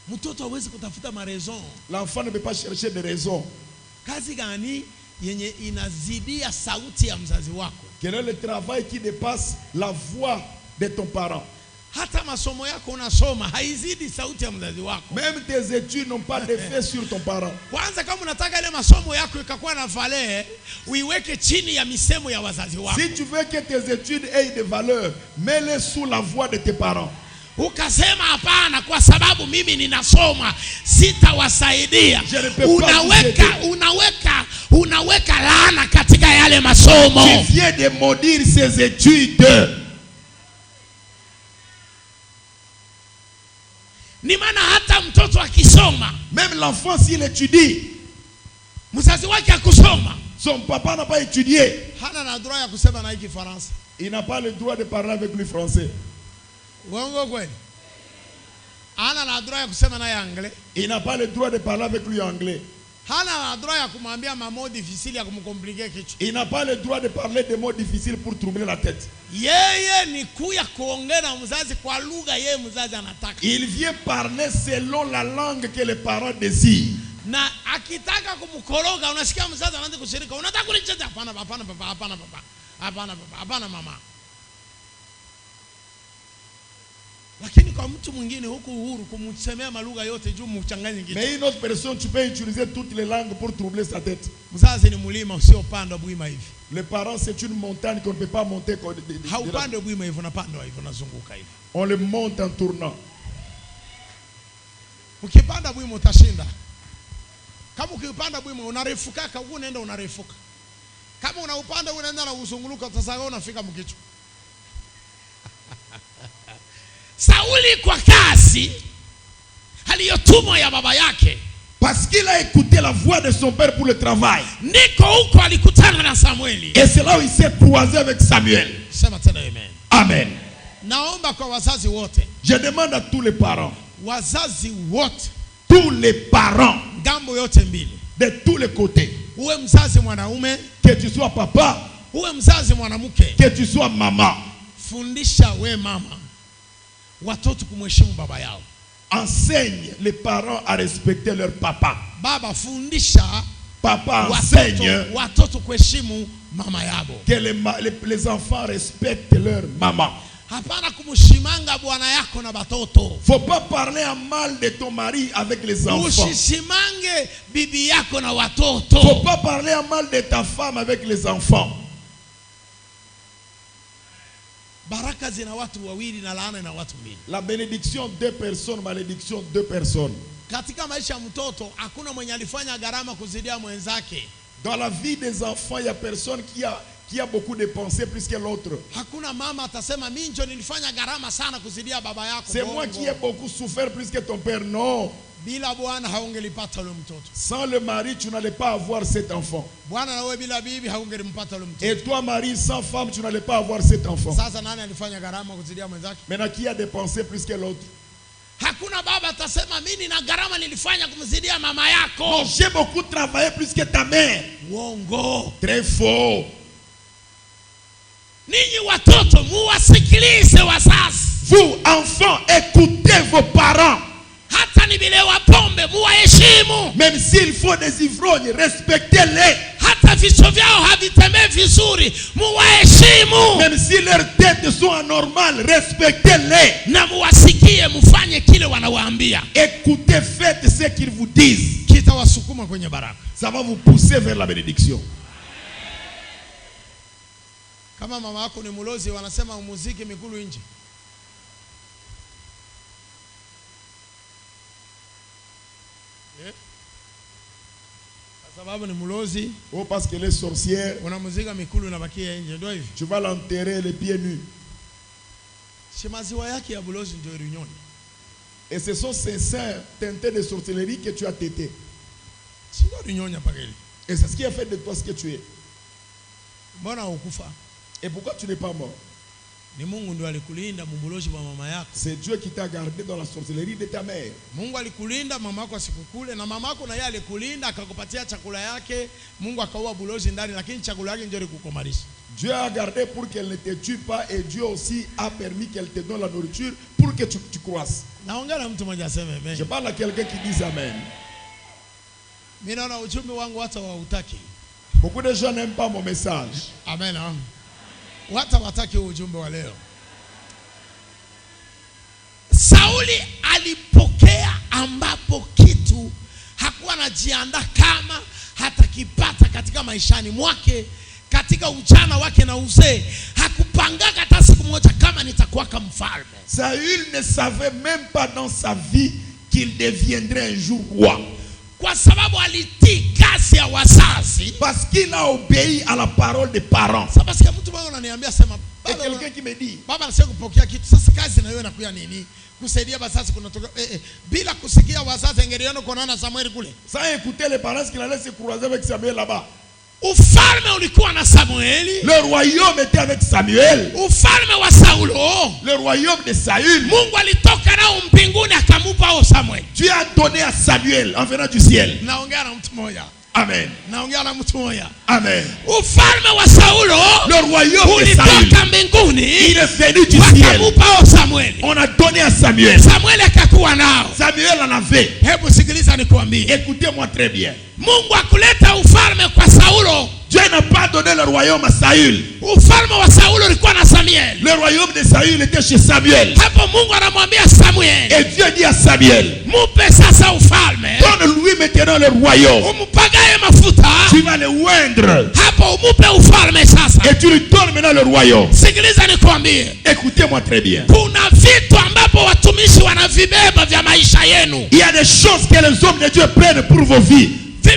Mtoto hawezi kutafuta marezo. L'enfant ne peut pas chercher des raisons. Kazi gani yenye inazidia sauti ya mzazi wako? Quel est le travail qui dépasse la voix de ton parent? Hata masomo yako unasoma haizidi sauti ya mzazi wako. Même tes études n'ont pas d'effet sur ton parent. Kwanza kama unataka ile masomo yako ikakuwa na valeur, uiweke chini ya misemo ya wazazi wako. Si tu veux que tes études aient de valeur, mets-les sous la voix de tes parents. Ukasema hapana, kwa sababu mimi ninasoma sitawasaidia, unaweka laana katika yale masomo. Tu viens de maudire ses études. Ni maana hata mtoto akisoma, même l'enfant s'il étudie, mzazi wake akusoma, son papa n'a pas étudié, hana na droit ya kusema na hiki Faransa. Il n'a pas le droit de parler avec lui français. Uongo kweli? Hana na droit ya kusema na anglais. Il n'a pas le droit de parler avec lui anglais. Hana na droit ya kumwambia mambo difficile ya kumkompliquer kichwa. Il n'a pas le droit de parler des mots difficiles pour troubler la tête. Yeye ni kuya kuongea na mzazi kwa lugha yeye mzazi anataka. Il vient parler selon la langue que les parents désirent. Na akitaka kumkoroga, unasikia mzazi anaanza kushirika, unataka kunicheza? Hapana hapana baba, hapana baba, hapana baba, hapana mama. Lakini kwa mtu mwingine huku uhuru kumsemea malugha yote juu mchanganye kitu. Mais une autre personne, tu peux utiliser toutes les langues pour troubler sa tête. Mzazi ni mlima usiopandwa bwima hivi. Les parents, c'est une montagne qu'on ne peut pas monter. Haupandwe bwima hivi, unapandwa hivi, unazunguka hivi. On le monte en tournant. Ukipanda bwima utashinda. Kama ukipanda bwima unarefuka, huko unaenda unarefuka. Kama unaupanda unaenda na uzunguluka, utasahau unafika mkichwa. Sauli kwa kazi aliyotumwa ya baba yake, Parce qu'il a écouté la voix de son père pour le travail. Et c'est là où il s'est croisé avec Samuel. Amen. Je demande à tous les parents. Tous les parents. De tous les côtés. Que tu sois papa. Que tu sois maman. Enseigne les parents à respecter leur papa. Papa enseigne que les enfants respectent leur maman. Faut pas parler en mal de ton mari avec les enfants. Faut pas parler en mal de ta femme avec les enfants. La bénédiction 2 personnes, malédiction 2 personnes. Dans la vie des enfants, il n'y a personne qui a beaucoup dépensé plus que l'autre. C'est moi qui ai beaucoup souffert plus que ton père. Non. Sans le mari, tu n'allais pas avoir cet enfant. Et toi, mari, sans femme, tu n'allais pas avoir cet enfant. Maintenant, qui a dépensé plus que l'autre? Non, j'ai beaucoup travaillé plus que ta mère. Très faux. Vous, enfants, écoutez vos parents. Même s'il faut des ivrognes, respectez-les. Même si leurs têtes sont anormales, respectez-les. Écoutez, faites ce qu'ils vous disent. Ça va vous pousser vers la bénédiction. Kama mama yako ni mulozi wanasema muziki mikulu nje. Sababu ni mulozi. Oh, parce qu'elle est sorcière. Una muzika mikulu unabakia nje, ndio hivi. Tu vas l'enterrer les pieds nus. Shemaziwa yake ya bulozi ndio rinyoni. Et ce sont ces seins teintés de sorcellerie que tu as tété. Sio rinyonya pageli. Et c'est ce qui a fait de toi ce que tu es. Mbona ukufa? Et pourquoi tu n'es pas mort? C'est Dieu qui t'a gardé dans la sorcellerie de ta mère. Dieu a gardé pour qu'elle ne te tue pas, et Dieu aussi a permis qu'elle te donne la nourriture pour que tu croisses. Je parle à quelqu'un qui dit Amen. Beaucoup de gens n'aiment pas mon message. Amen. Watawataki ujumbe wa leo. Sauli alipokea ambapo kitu hakuwa anajiandaa kama hatakipata katika maishani mwake, katika ujana wake na uzee. Hakupanga hata siku moja kama nitakuwa kama mfalme. Saül ne savait même pas dans sa vie qu'il deviendrait un jour roi. Parce qu'il a obéi à la parole des parents. Et quelqu'un qui me dit, sans écouter les parents, qu'il allait se croiser avec Samuel là-bas. Le royaume était avec Samuel. Le royaume de Saül. Dieu a donné à Samuel en venant du ciel. Amen. Amen. Le royaume de Saül, il est venu du ciel. On a donné à Samuel. Samuel en avait. Écoutez-moi très bien. Dieu n'a pas donné le royaume à Saül. Le royaume de Saül était chez Samuel. Et Dieu dit à Samuel, donne-lui maintenant le royaume. Tu vas le oindre. Et tu lui donnes maintenant le royaume. Écoutez-moi très bien. Il y a des choses que les hommes de Dieu prennent pour vos vies. Ils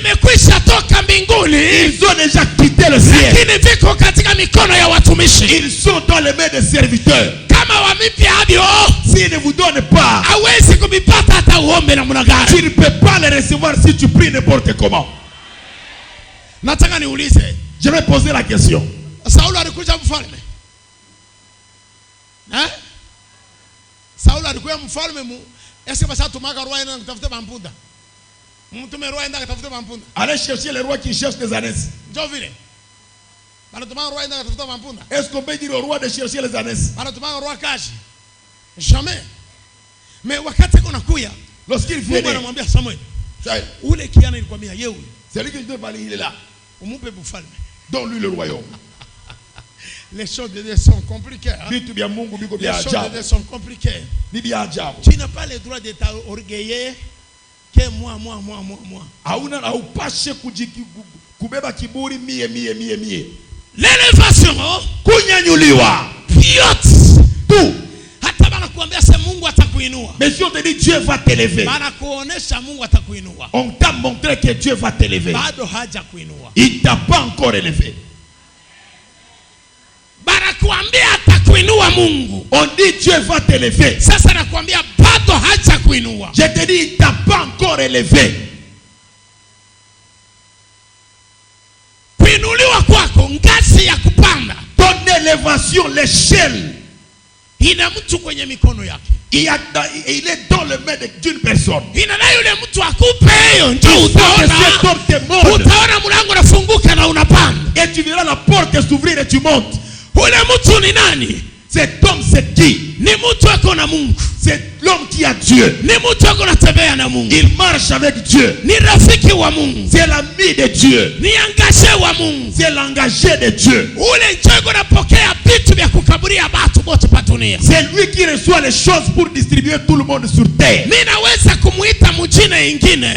ont déjà quitté le ciel. Ils sont dans les mains des serviteurs. S'ils ne vous donnent pas, uombe namna gani. Tu ne peux pas les recevoir si tu pries n'importe comment. Nataka niulize. Je vais poser la question. Saul alikuja mfalme. Saul alikuwa mfalme mu. Est-ce que basa tumaka roi ina kutafuta mampunda? Mtume roi ina kutafuta mampunda. Allez chercher les rois qui cherchent des ânesses. Ndio vile. Banatuma roi ina kutafuta mampunda. Est-ce qu'on peut dire au roi de chercher les ânesses? Banatuma roi kashi. Jamais. Mais wakati kuna kuya, lorsqu'il vient, Mungu anamwambia Samuel, ule kiana nilikwambia yeye, c'est lui que je dois parler, il est là. Umupe mfalme. Donne-lui le royaume. Les choses de Dieu sont compliquées. Les choses de Dieu sont compliquées. Tu n'as pas le droit de t'orgueiller que moi. L'élévation, tout. Mais si on te dit Dieu va t'élever, on t'a montré que Dieu va t'élever. Il ne t'a pas encore élevé. On dit Dieu va t'élever. Je te dis, il ne t'a pas encore élevé. Ton élévation, l'échelle, il est dans le main d'une personne. Et tu verras la porte s'ouvrir et tu montes. Cet homme, c'est qui? C'est l'homme qui a Dieu. Il marche avec Dieu. C'est l'ami de Dieu. C'est l'engagé de Dieu. C'est lui qui reçoit les choses pour distribuer tout le monde sur terre.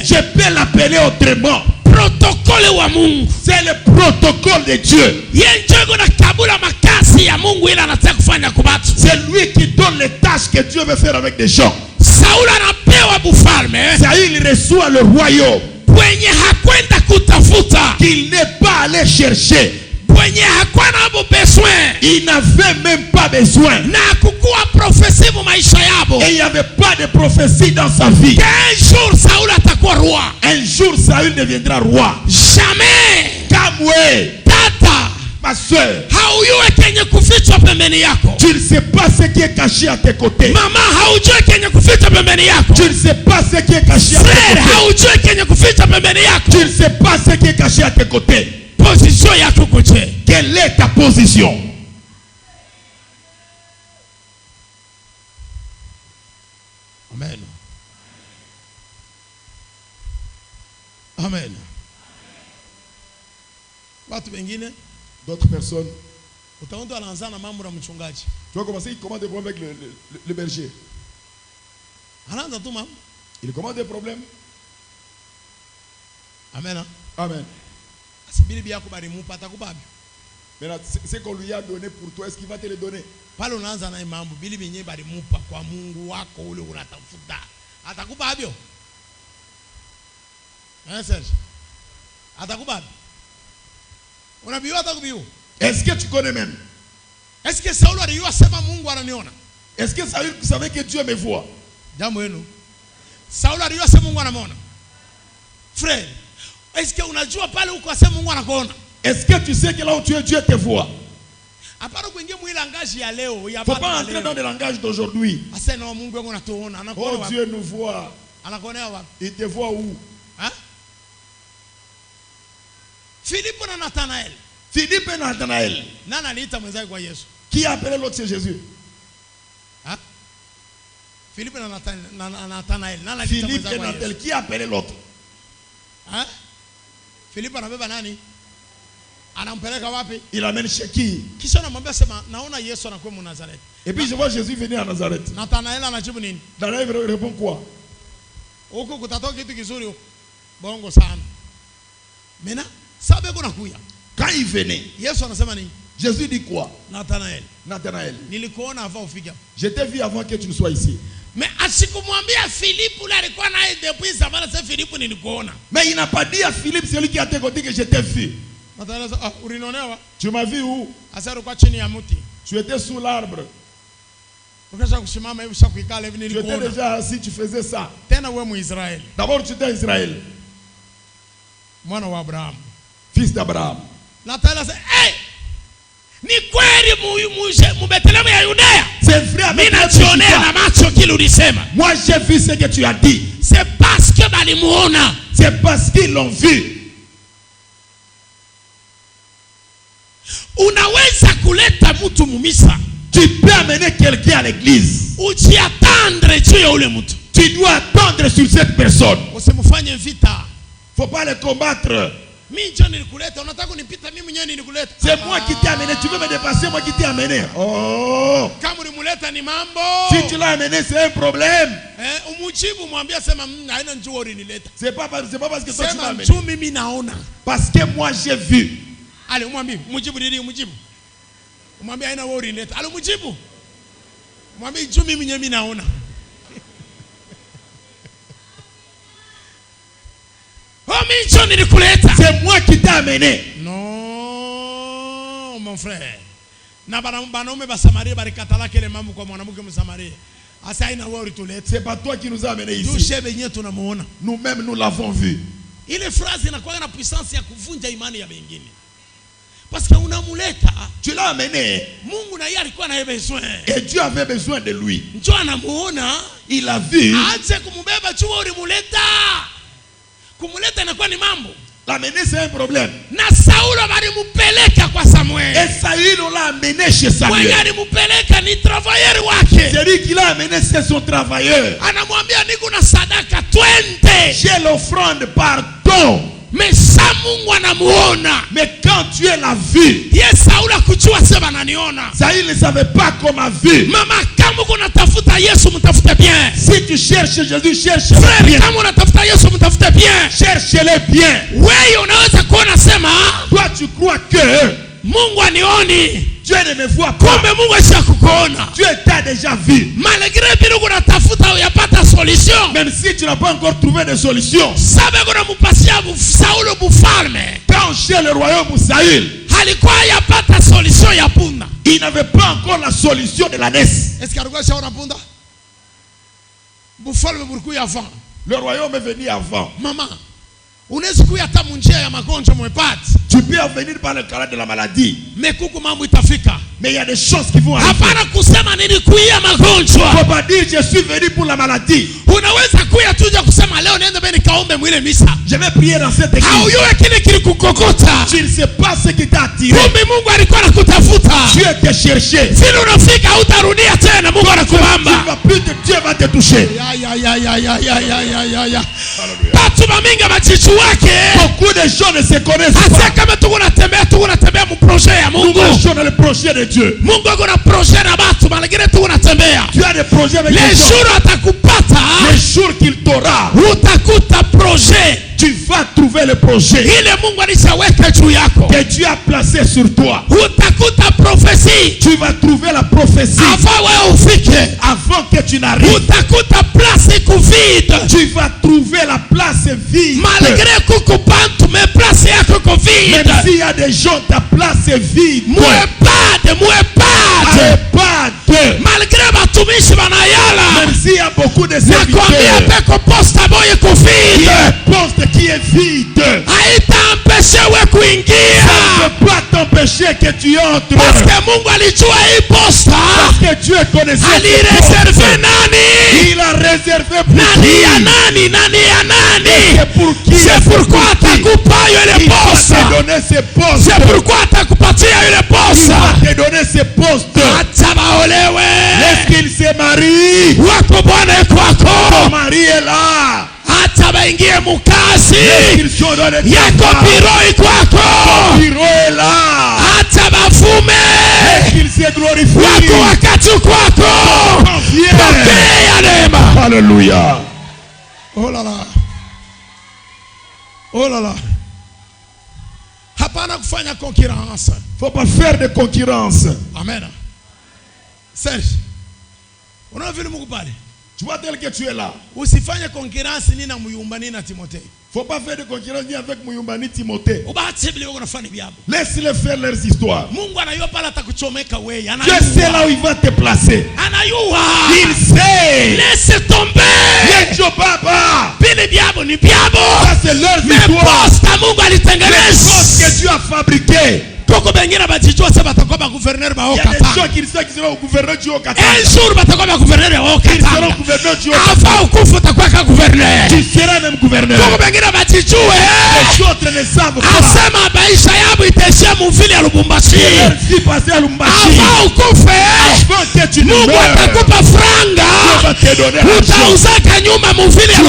Je peux l'appeler autrement. C'est le protocole de Dieu. C'est lui qui donne les tâches que Dieu veut faire avec des gens. Saül, il reçoit le royaume qu'il n'est pas allé chercher. Il n'avait même pas besoin. Et il n'y avait pas de prophétie dans sa vie. Un jour Saül deviendra roi. Jamais. Kamwe. Tata. Ma soeur, tu ne sais pas ce qui est caché à tes côtés. Maman, tu ne sais pas ce qui est caché à tes côtés. Tu ne sais pas ce qui est caché à tes côtés. Quelle est ta position? Amen. Amen. D'autres personnes. Tu vas commencer, il commande des problèmes avec le berger. Il commande des problèmes. Amen. Amen. Maintenant, ce qu'on lui a donné pour toi, est-ce qu'il va te le donner? Est-ce que tu connais même? Est-ce que Saul Est-ce que Saül savait que Dieu me voit? Frère, est-ce que est-ce que tu sais que là où tu es, Dieu te voit? Il ne faut pas entrer dans le langage d'aujourd'hui. Oh, Dieu nous voit. Il te voit où? Philippe et Nathanaël. Philippe et Nathanaël. Qui a appelé l'autre, c'est Jésus? Philippe et Nathanaël. Philippe et Nathanaël. Qui a appelé l'autre? Philippe anabeba nani? Anampeleka wapi? Il amène chez qui? Kisha anamwambia sema naona Yesu anakuwa mu Nazareth. Et puis je vois Jésus venir à Nazareth. Nathanaël anajibu nini? Nathanaël répond quoi? Huko kutatoka kitu kizuri huko. Bongo sana. Mena sabe kuna kuya. Quand il venait, Yesu anasema nini? Jésus dit quoi? Nathanaël. Nathanaël. Nilikuona avant ufike. Je t'ai vu avant que tu ne sois ici. Mais asikumwambia Philippe ule alikuwa naye depuis zamani, sasa Philippe nilikuona. Mais il n'a pas dit à Philippe, celui qui a tes côtés, que je t'ai vu. Ulinonewa? Tu m'as vu où? Asa alikuwa chini ya mti. Tu étais sous l'arbre. J'étais déjà assis, tu faisais ça. D'abord, tu étais Israël. Fils d'Abraham. C'est vrai, moi j'ai vu ce que tu as dit. C'est parce que c'est parce qu'ils l'ont vu. Unaweza kuleta mtu mumisa. Tu peux amener quelqu'un à l'église. Tu dois attendre sur cette personne. Faut pas le combattre. C'est moi qui t'ai amené. Tu veux me dépasser, moi qui t'ai amené. Oh. Si tu l'as amené, c'est un problème. C'est pas parce que toi tu l'as amené. Parce que moi j'ai vu. Allez, mujibu. Mwambie haina wewe ulinileta. Alo mujibu. Mwambie juu mimi mwenyewe naona. C'est moi qui t'ai amené. Non, mon frère. Na banaume ba Samaria balikatala kile mambo kwa mwanamke Msamaria. Asa haina wewe ulituleta. C'est pas toi qui nous a amené ici. Nous-mêmes nous l'avons vu. Ile phrase inakuwa na puissance ya kuvunja imani ya wengine. Parce que unamuleta, tu l'as amené. Mungu na yeye alikuwa na besoin. Et Dieu avait besoin de lui. Njoo anamuona, il a vu. Aache kumubeba chuo ulimuleta. Kumuleta inakuwa ni mambo. L'amener c'est un problème. Na Saulo balimupeleka kwa Samuel. Et Saül l'a amené chez Samuel. Mwenye alimupeleka ni travailleur wake. C'est lui qui l'a amené, c'est son travailleur. Anamwambia niko na sadaka twende. J'ai l'offrande, pardon. Mais sa Mungu anamuona. Mais quand tu l'as vu, Saul akujua sema ananiona. Saül ne savait pas qu'on m'a vu. Mama kama unatafuta Yesu mtafute bien. Si tu cherches Jésus, cherche frère bien. Kama unatafuta Yesu mtafute bien. Cherche-le bien. Wewe unaweza kuona sema, toi tu crois que Mungu anioni. Dieu ne me voit pas. Kumbe Mungu ashakuona. Dieu t'a déjà vu. Malgré bila unatafuta uyapata solution. Même si tu n'as pas encore trouvé de solution. Sabe kuna mpasia Saulo bufalme. Quand chez le royaume Saül, halikuwa yapata solution ya punda. Il n'avait pas encore la solution de l'ânesse. Est-ce qu'il alikuwa shaona punda? Bufalme bulikuwa avant. Le royaume est venu avant. Maman, unaweza kuya hata munjia ya magonjwa mwepati. Tu peux venir par le canal de la maladie. Mais kuku mambo itafika. Mais il y a des choses qui vont arriver. Hapana kusema nini kuia magonjwa. Faut pas dire je suis venu pour la maladie. Unaweza kuya tuja kusema leo niende beni kaombe mwile misa. Je vais prier dans cette église. Haujui kile kilikukokota. Tu ne sais pas ce qui t'a attiré. Kumbe Mungu alikuwa anakutafuta. Dieu te cherchait. Vile unafika hutarudia tena, Mungu anakubamba. Tu vas plus te, Dieu va te toucher. Watu wamingi machichu wake. Beaucoup de gens ne se connaissent pas. Hata kama tunatembea mu projet ya Mungu. Nous marchons dans le projet de Dieu. Mungu kuna projet na watu, malingine tunatembea. Tu as des projets avec les jours atakupata. Les jours qu'il t'aura. Utakuta projet. Tu vas trouver le projet. Ile Mungu alishaweka juu yako. Que Dieu a placé sur toi. Utakuta prophétie. Tu vas trouver la prophétie. Avant wewe ufike. Avant que tu n'arrives. Utakuta place vide. Tu vas trouver la place vide. Malgré kuku bantu me place yako ko vide. Même s'il y a des gens, ta place est vide. Muepade. Malgré batumishi banayala. Même s'il y a beaucoup de serviteurs. Nakwambia peko posta boye ko vide. Il y a un poste qui est vide. Haita empêcher we kuingia. Ça ne peut pas t'empêcher que tu entres. Parce que Mungu alijua hii posta. Parce que Dieu connaissait. Alireserve nani? Il a réservé pour nani ya nani? C'est pour qui? C'est pourquoi atakupa ile posta. Il va te donner ces postes. C'est pourquoi atakupatia ile posta. Il va te donner ces postes. Acha baolewe. Est-ce qu'il se marie? Wako bwana kwako. Ton mari est là. Acha baingie mukazi. Yako biro kwako. Ton biro est là. Acha bafume. Est-ce qu'il se glorifie? Wako wakati kwako. Pokea neema. Alléluia. Oh là là. Oh là là. Hapana kufanya concurrence. Faut pas faire de concurrence. Amen. Serge. On a vu le Mungu pale. Tu vois tel que tu es là. Usifanye concurrence ni na Muyumba ni na Timothée. Faut pas faire de concurrence ni avec Muyumba ni Timothée. Laisse Laisse-les faire leurs histoires. Dieu sait là où il va te placer. Il sait. Laisse tomber. Baba. Ça c'est leur histoire. Les choses que Dieu a fabriquées. Il y a des gens qui savent qu'ils seront gouverneurs du Haut-Katanga. Un jour, ils seront gouverneurs du Haut-Katanga. Tu seras même gouverneur. Les autres ne savent pas. Leur vie passée à Lubumbashi. Avant que tu ne meurs, Dieu va te donner l'argent. Tu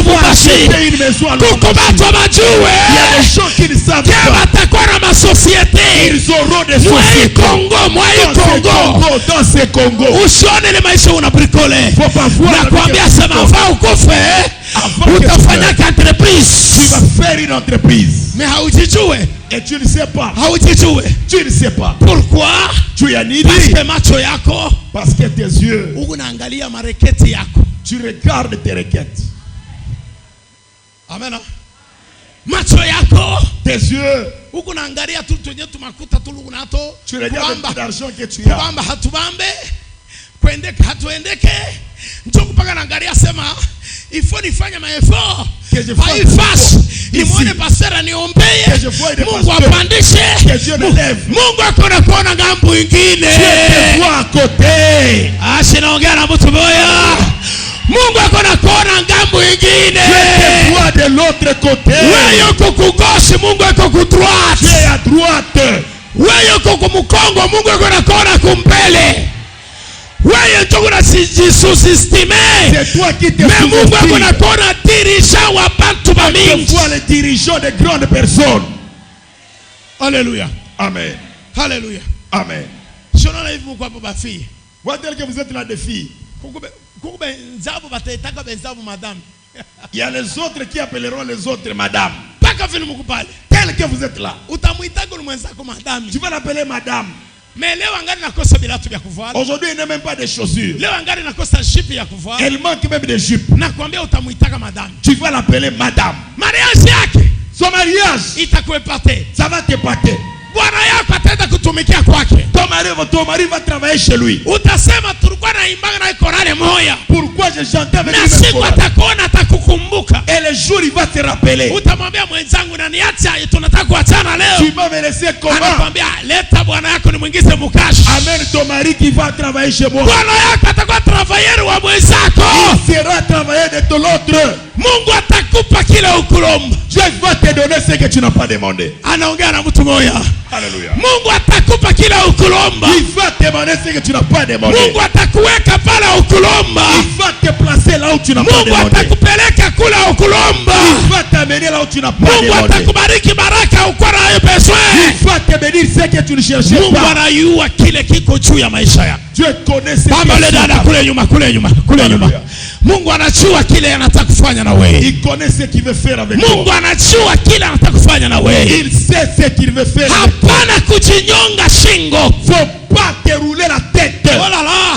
vas acheter une maison à Lubumbashi. Il y a des gens qui ne savent pas. Ils auront des sociétés dans ces Congo. Usione le maisha unabrikole. Nakwambia sema va ukufe. Utafanya entreprise. Tu vas faire une entreprise. Mais haujijue. Et tu ne sais pas. Haujijue. Tu ne sais pas. Pourquoi? Tu as ni parce que macho yako. Parce que tes yeux. Unaangalia mareketi yako. Tu regardes tes requêtes. Amen. Macho yako. Tes yeux. Unaangalia tu tunye tumakuta tulu unato. Tu regardes l'argent que tu as. Kubamba hatubambe. Kuendeke hatuendeke. Njoo kupaka naangalia sema ifo nifanye maefort. Haifasi. Nimwone pasera niombeye. Mungu apandishe. Mungu akona kuona ngambo ingine. Tu vois à côté. Naongea na mtu moja. Mungu akona kuona ngambo ingine. Tu vois de l'autre côté. Wewe uko kugoshe, Mungu ako ku droite. Tu es à droite. Wewe uko kumkongo, Mungu akona kuona kumbele. Wewe ndio unasijisustime. C'est toi qui te sous-estimes. Mungu akona kuona dirigeant wa bantu ba mingi. Tu vois les dirigeants de grandes personnes. Alléluia. Amen. Alléluia. Amen. Je n'en ai vu quoi pour ma fille. Voilà tel que vous êtes là des filles. Il y a les autres qui appelleront les autres madame. Tel que vous êtes là. Tu vas l'appeler madame. Mais aujourd'hui il n'a même pas de chaussures. Elle manque même de jupes. Tu vas l'appeler madame. Son mariage, ça va te pâter. Ton mari va travailler chez lui. Pourquoi j'entends avec lui? Et le jour il va te rappeler. Tu vas me laisser comment? Amène ton mari qui va travailler chez moi. Il sera travailleur de l'autre. Dieu va te donner ce que tu n'as pas demandé. Alléluia. Il va te demander ce que tu n'as pas demandé. Il va te placer là où tu n'as pas demandé. Il va t'amener là où tu n'as pas demandé. Il va te bénir ce que tu ne cherchais pas. Dieu connaît ce Mungu anajua kile anataka kufanya na wewe. Il connaît ce qu'il veut faire avec toi. Mungu anajua kile anataka kufanya na wewe. Il sait ce qu'il veut faire. Hapana kujinyonga shingo. Faut pas te rouler la tête. Oh là là.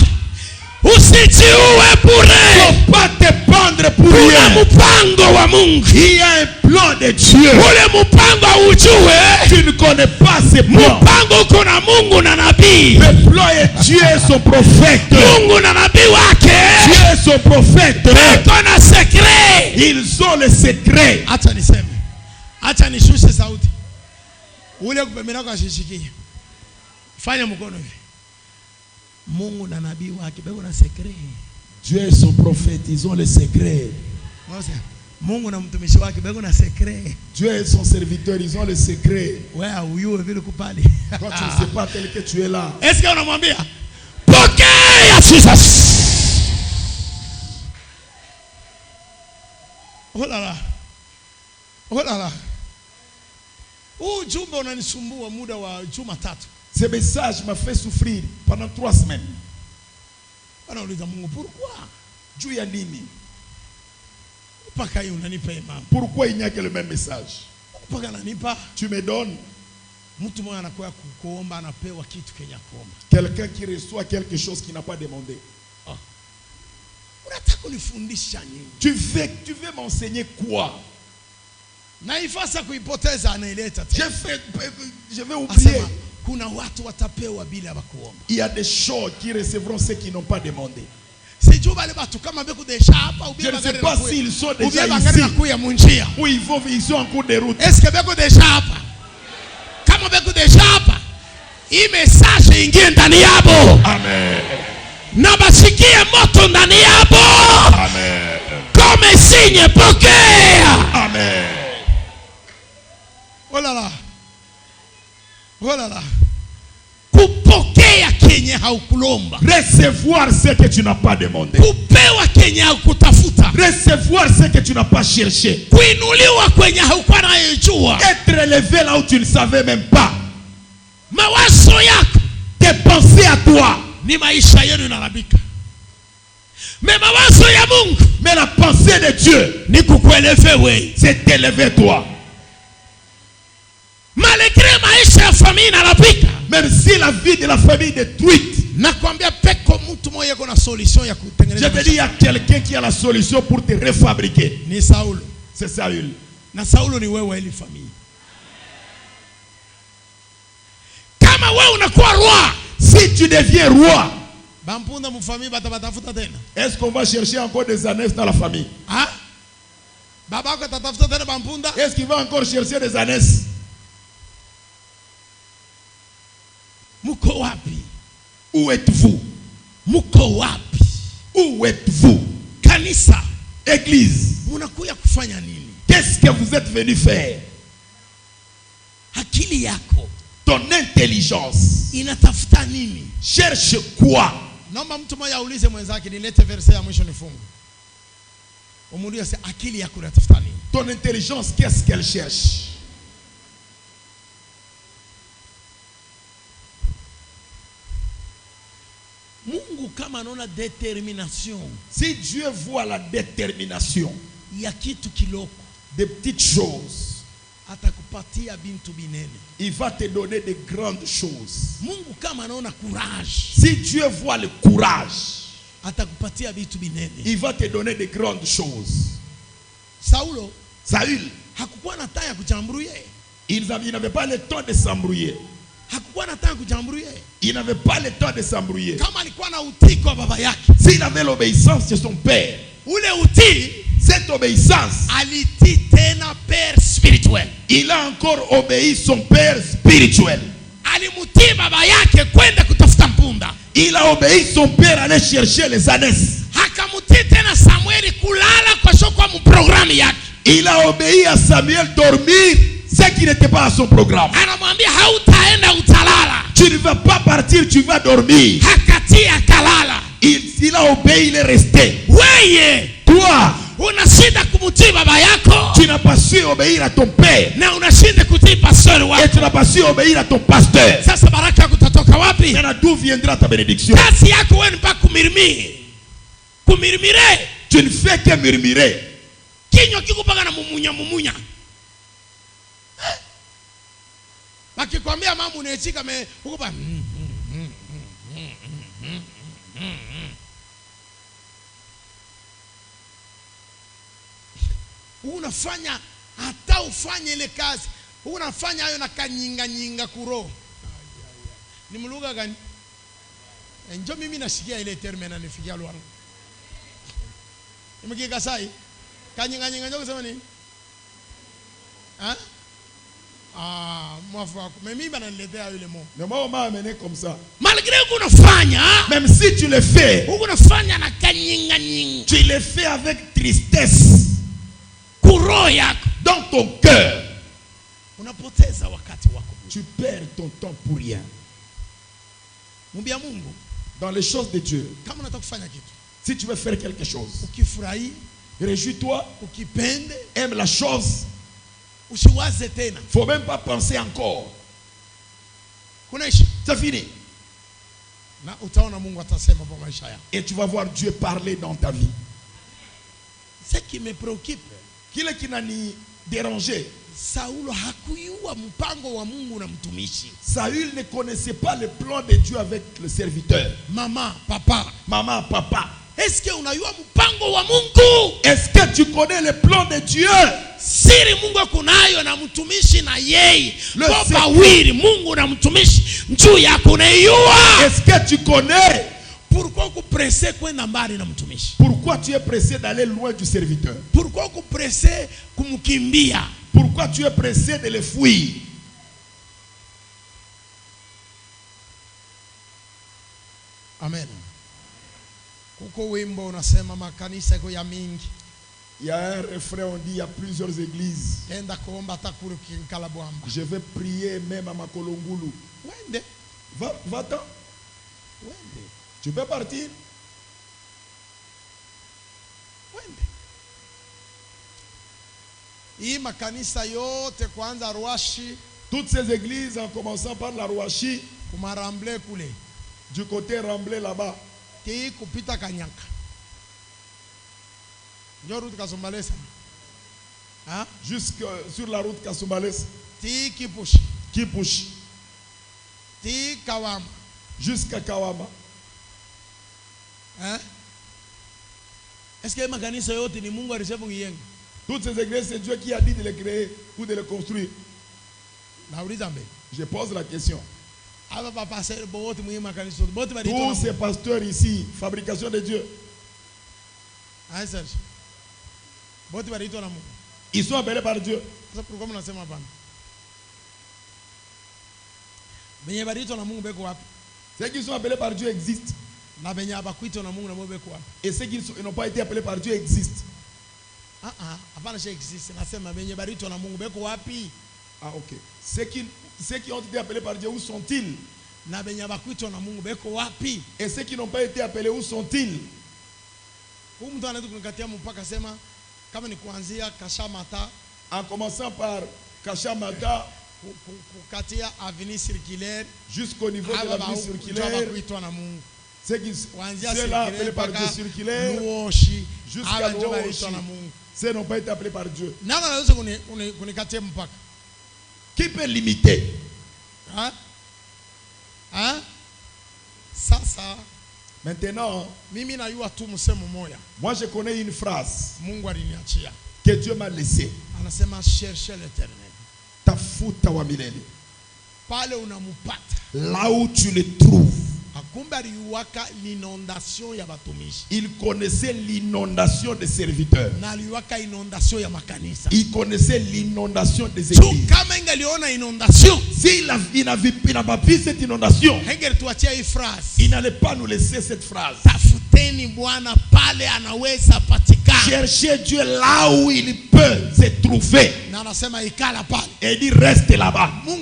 Usijiue bure. Faut pas te pendre pour rien. Mpango wa Mungu. Il y a un plan de Dieu. Ule mpango ujue. Tu ne connais pas ce plan. Mpango uko na Mungu na nabii. Le plan est Dieu et son prophète. Mungu na nabii wake. Dieu et son prophète. Kuna secret. Ils ont le secret. Acha niseme. Acha nishushe sauti. Ule kupemena kwa shishikia. Fanya mkono hivi. Mungu na nabii wake bego na secret. Dieu et son prophète, ils ont le secret. Mungu na mtumishi wake bego na secret. Dieu et son serviteur, ils ont le secret. Wewe uyue vile kupali. Toi tu ne sais pas tel que tu es là. Est-ce que unamwambia pokea Jesus? Oh là là. Oh là là. Ujumbe unanisumbua muda wa juma tatu. Ce message m'a fait souffrir pendant 3 semaines. Pourquoi? Dieu a nini? Pourquoi il n'y a que le même message? Tu me donnes. Quelqu'un qui reçoit quelque chose qu'il n'a pas demandé. Tu veux m'enseigner quoi? Na ifasa kuipoteza anaileta tena. Je vais oublier. Kuna watu watapewa bila bakuomba. Il y a des choses qui recevront ceux qui n'ont pas demandé. Je ne sais pas s'ils sont déjà ici ou ils sont en cours de route. Est-ce que beko deja hapa? Kama beko deja hapa, hii message ingie ndani yabo. Amen. Na basikie moto ndani yabo. Amen. Comme signe pokea. Amen. Oh là là. Oh là là. Kupokea kenye haukulomba. Recevoir ce que tu n'as pas demandé. Kupewa kenye haukutafuta. Recevoir ce que tu n'as pas cherché. Kuinuliwa kwenye haukuwa unayojua. Être élevé là où tu ne savais même pas. Mawazo yako, tes pensées à toi, ni maisha yenu inarabika. Mais mawazo ya Mungu, mais la pensée de Dieu, ni kukueleve wewe. C'est élever toi. Malgré maisha ya famille inarabika, même si la vie de la famille est détruite, nakwambia peko mtu mmoja yuko na solution ya kutengeneza. Je te dis, il y a quelqu'un qui a la solution pour te refabriquer. Ni Saulo. C'est Saül. Na Saulo ni wewe ile famille. Kama wewe unakuwa roi, si tu deviens roi, bampunda mu famille batatafuta tena. Est-ce qu'on va chercher encore des ânesses dans la famille? Ah? Baba ko tatafuta tena bampunda? Est-ce qu'il va encore chercher des ânesses? Muko wapi? Où êtes-vous? Muko wapi? Où êtes-vous? Kanisa, église, munakuya kufanya nini? Qu'est-ce que vous êtes venu faire? Akili yako, ton intelligence, inatafuta nini? Cherche quoi? Naomba mtu mmoja aulize mwenzake, nilete verse ya mwisho nifunge. Umuulize akili yako inatafuta nini? Ton intelligence, qu'est-ce qu'elle cherche? Mungu kama anaona détermination, si Dieu voit la détermination, ya kitu kiloko, des petites choses, atakupatia bintu binene. Il va te donner de grandes choses. Mungu kama anaona courage, si Dieu voit le courage, atakupatia bintu binene. Il va te donner de grandes choses. Saulo, Saül, hakukuwa na temps ya kujambrouiller. Il n'avait pas le temps de s'embrouiller. Hakukuwa na temps ya kujambrouiller. Il n'avait pas le temps de s'embrouiller. Kama alikuwa na utii kwa baba yake, s'il avait l'obéissance de son père, ule utii, cette obéissance, alitii tena père spirituel. Il a encore obéi son père spirituel. Alimutii baba yake kwenda kutafuta mpunda. Il a obéi son père aller chercher les ânesses. Hakamutii tena Samueli kulala kwa sokwa mu programu yake. Il a obéi à Samuel dormir, ce qui n'était pas à son programme. Anamwambia hautaenda utalala. Tu ne vas pas partir, tu vas dormir. Hakati akalala. Il a obéi, il est resté. Weye, toi, unashinda kumutii baba yako, tu n'as pas su obéir à ton père, na unashinda kutii pastor wako, et tu n'as pas su obéir à ton pasteur. Sasa baraka yako kutoka wapi? Maintenant d'où viendra ta bénédiction? Kazi yako wewe ni pa kumirmire. Tu ne fais que murmurer. Kinywa kikupaka na mumunya. Bakikwambia mambo unaichika ukupa. Unafanya hata ufanye ile kazi, unafanya hayo na kanyinga kuro. Ni mlugha gani? Njoo mimi nasikia ile terme na nifikia lwangu. Imekika sai? Kanyinga njoo kusema nini? Mwafu wako. Mimi bananiletea yule mo. Mais moi on m'a amené comme ça. Malgré que unafanya, même si tu le fais, unafanya na kanyinga. Tu le fais avec tristesse. Kuro yako, dans ton cœur. Unapoteza wakati wako. Tu perds ton temps pour rien. Mwambia Mungu, dans les choses de Dieu, kama unataka kufanya kitu, si tu veux faire quelque chose, ukifurahi, réjouis-toi, ukipende, aime la chose. Usiwaze tena. Faut même pas penser encore. Kunaisha. C'est fini. Na utaona Mungu atasema kwa maisha yako. Et tu vas voir Dieu parler dans ta vie. Ce qui me préoccupe, kile kinani déranger, Saulo hakuyua mpango wa Mungu na mtumishi. Saül ne connaissait pas le plan de Dieu avec le serviteur. Maman, papa, Est-ce que unayua mpango wa Mungu? Est-ce que tu connais le plan de Dieu? Siri Mungu kunayo na mtumishi na yeye. Baba wili Mungu na mtumishi njoo yako unayua. Est-ce que tu connais? Pourquoi ku presser kwenda mbali na mtumishi? Pourquoi tu es pressé d'aller loin du serviteur? Pourquoi ku presser kumkimbia? Pourquoi tu es pressé de le fuir? Amen. Kuko wimbo unasema makanisa yako ya mingi. Il y a un refrain, on dit il y a plusieurs églises. Je vais prier même à Makolongulu. Va-t'en. Tu peux partir. Toutes ces églises, en commençant par la Rouachi, du côté Ramblé là-bas, jusque sur la route Kasumbalesa, Kipush, jusqu'à Kawama. Est-ce que makanisa yote ni Mungu alisema kujenga? Toutes ces églises, c'est Dieu qui a dit de les créer ou de les construire. Je pose la question. Tous ces pasteurs ici, fabrication de Dieu, ils sont appelés par Dieu. Ceux qui sont appelés par Dieu existent. Et ceux qui n'ont pas été appelés par Dieu existent. Ah, ok. Ceux qui ont été appelés par Dieu, où sont-ils? Et ceux qui n'ont pas été appelés, où sont-ils? En commençant par Kashamata jusqu'au niveau de l'avenue circulaire, ceux-là appelés par Dieu circulaire, jusqu'à Louoshi, ceux n'ont pas été appelés par Dieu. Qui peut limiter? Maintenant, moi je connais une phrase que Dieu m'a laissée. Cherchez l'Éternel. Tafuta wa milele. Là où tu le trouves. Il connaissait l'inondation des serviteurs. Il connaissait l'inondation des églises. S'il n'a pas vu cette inondation, il n'allait pas nous laisser cette phrase. Cherchez Dieu là où il peut se trouver. Et il dit reste là-bas. Il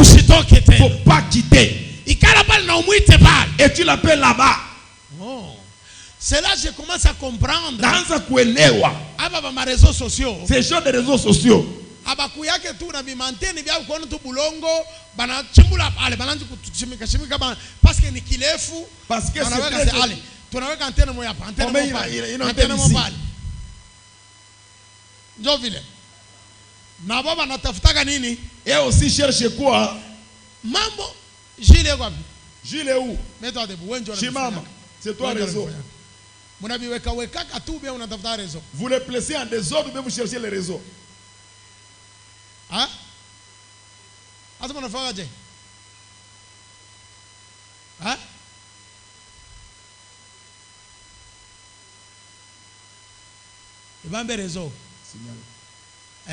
ne faut pas quitter. Et tu l'appelles là-bas. C'est là que je commence à comprendre. Réseaux sociaux. Ces gens de réseaux sociaux. Parce que ni kirefu. Parce que tunaweka antena moja hapa, antena moja pale, antena moja pale. Ndio vile. Na baba natafutaka nini? Et aussi cherche quoi? Mambo Gilles quoi? Gilles où? Mets-toi debout. Wenjo. Chimama. C'est toi réseau. Munabiweka weka tu bien unatafuta réseau. Vous les placez en désordre ou bien vous cherchez les réseaux? Hein? Asa mnafanya je? Hein? Ibambe réseau. Signal.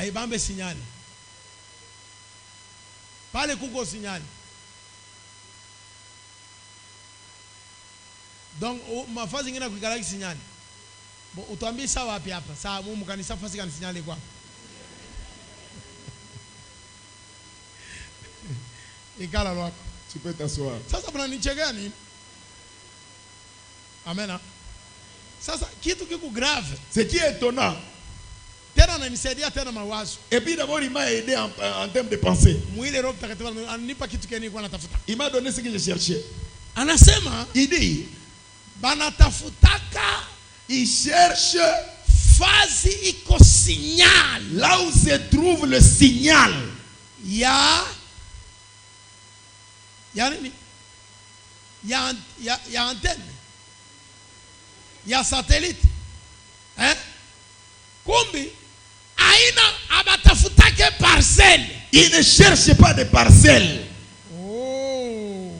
Ibambe signal. Pale kuko signal. Donc mafazi ngine kuikala signal. Bo utuambie sawa wapi hapa? Sawa mumu kanisa fasi kan signal kwa. Ikala lwako. Tu peux t'asseoir. Sasa mnanichegea nini? Amen. Sasa kitu kiko grave. Ce qui est étonnant. Tena ananisaidia tena mawazo. Et puis d'abord il m'a aidé en termes de pensée. Mwile Roho Mtakatifu ananipa kitu kile nilikuwa natafuta. Il m'a donné ce que je cherchais. Anasema, il dit, banatafutaka, il cherche fazi iko signal. Là où se trouve le signal. Ya nini? ya antenne ya satellite kumbi aina abatafutake parcelle. Il ne cherche pas de parcelles. Oh,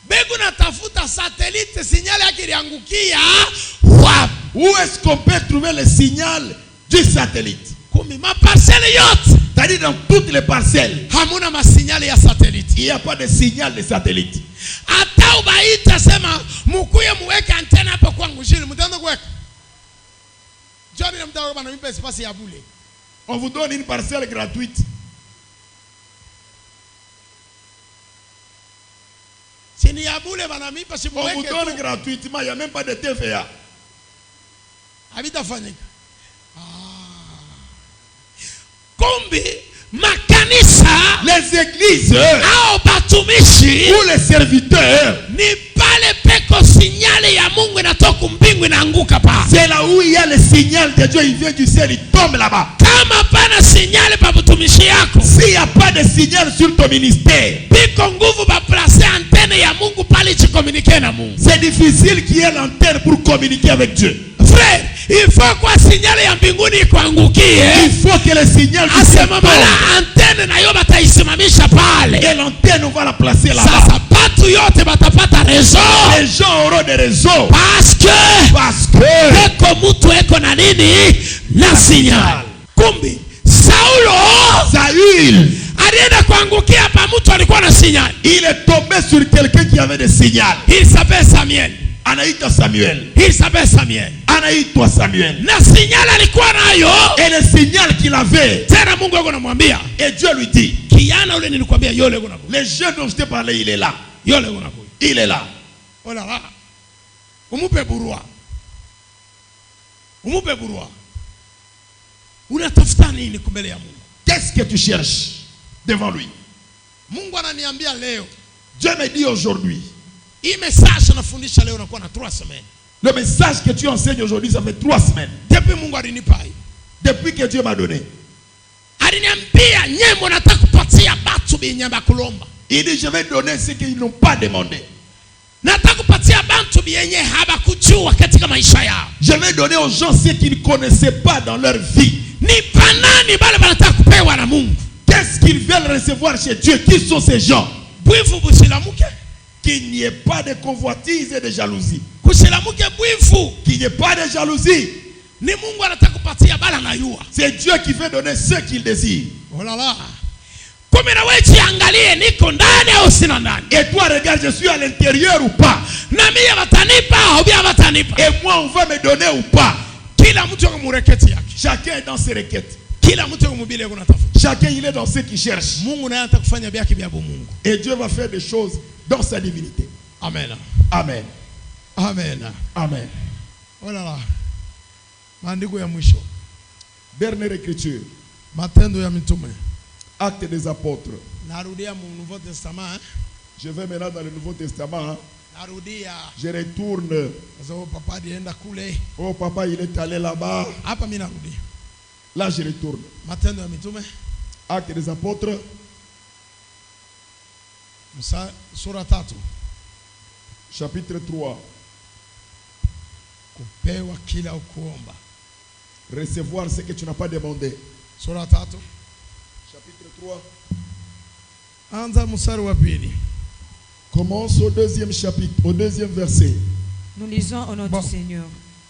begu natafuta satellite signal yake iliangukia wapi? Où est-ce qu'on peut trouver le signal du satellite? Kumbi ma parcelle yote, c'est-à-dire dans toutes les parcelles, hamuna ma signal ya satellite. Il n'y a pas de signal de satellite. Ata ubaita sema mukuye muweke antena hapo kwangu shili mtaenda kuweka. Jani na mtaka bana mpe espace ya bule. On vous donne une parcelle gratuite. Sini ya bule bana mipa si muweke. On vous donne gratuitement, il n'y a même pas de TVA. Habitafanyika. Kumbi makanisa, les églises, au batumishi, ou les serviteurs, ni pale peko signal ya Mungu inatoka mbingu inaanguka pa. C'est là où il y a le signal de Dieu, il vient du ciel, il tombe là-bas. Kama pana signal pa butumishi yako, s'il n'y a pas de signal sur ton ministère, biko nguvu ba placer antenne ya Mungu pale chi communiquer na Mungu. C'est difficile qu'il y ait l'antenne pour communiquer avec Dieu. Frère, il faut quoi signal ya mbinguni kuangukie. Il faut que le signal du ciel tombe. Antenne na yo bataisimamisha pale. Et l'antenne on va la placer là-bas. Sasa batu yote batapata réseau. Les gens auront des réseaux. Parce que eko mutu eko na nini na signal. Kumbi Saül alienda kuangukia pa mtu alikuwa na signal. Il est tombé sur quelqu'un qui avait des signaux. Il s'appelle Samuel. Anaitwa Samuel. Il s'appelle Samuel. Anaitwa Samuel. Na signal alikuwa nayo. Et le signal qu'il avait. Tena Mungu yuko anamwambia. Et Dieu lui dit. Kijana ule nilikwambia yole yuko nakuja. Le jeune dont je t'ai parlé, il est là. Yole yuko nakuja. Il est là. Oh là là. Umupe burua. Umupe burua. Unatafuta nini mbele ya Mungu? Qu'est-ce que tu cherches devant lui? Mungu ananiambia leo. Dieu me dit aujourd'hui. Hii message nafundisha leo nakuwa na 3 semaines. Le message que tu enseignes aujourd'hui, ça fait 3 semaines. Depuis Mungu alinipa hii. Depuis que Dieu m'a donné. Aliniambia nyembo nataka kupatia batu binyamba kulomba. Il dit je vais donner ce qu'ils n'ont pas demandé. Nataka kupatia batu biyenye habakujua katika maisha yao. Je vais donner aux gens ce qu'ils ne connaissaient pas dans leur vie. Ni panani bale banataka kupewa na Mungu. Qu'est-ce qu'ils veulent recevoir chez Dieu? Qui sont ces gens? Bwifu busilamuke. Qu'il n'y ait pas de convoitise et de jalousie. Kusilamuke bwifu. Qu'il n'y ait pas de jalousie. Ni Mungu anataka kupatia bala na yua. C'est Dieu qui veut donner ce qu'il désire. Oh là là. Kumi na wewe jiangalie niko ndani au sina ndani. Et toi regarde, je suis à l'intérieur ou pas. Na mimi batanipa au bien batanipa. Et moi on va me donner ou pas. Kila mtu yuko mureketi yake. Chacun est dans ses requêtes. Kila mtu yuko mubile yuko natafuta. Chacun il est dans ce qu'il cherche. Mungu naye anataka kufanya byake bya Mungu. Et Dieu va faire des choses dans sa divinité. Amen. Amen. Amen. Amen. Oh là là. Maandiko ya mwisho. Dernière écriture. Matendo ya mitume. Actes des apôtres. Narudia mu Nouveau Testament. Je vais maintenant dans le Nouveau Testament. Narudia. Je retourne. Sababu papa alienda kule. Oh papa il est allé là-bas. Hapa mimi narudi. Là je retourne. Matendo ya mitume. Actes des apôtres. Sura 3. Chapitre 3. Kupewa kila ukuomba. Recevoir ce que tu n'as pas demandé. Sura 3. Chapitre 3. Anza mstari wa pili. Commence au 2e chapitre, au 2e verset. Nous lisons au nom du Seigneur.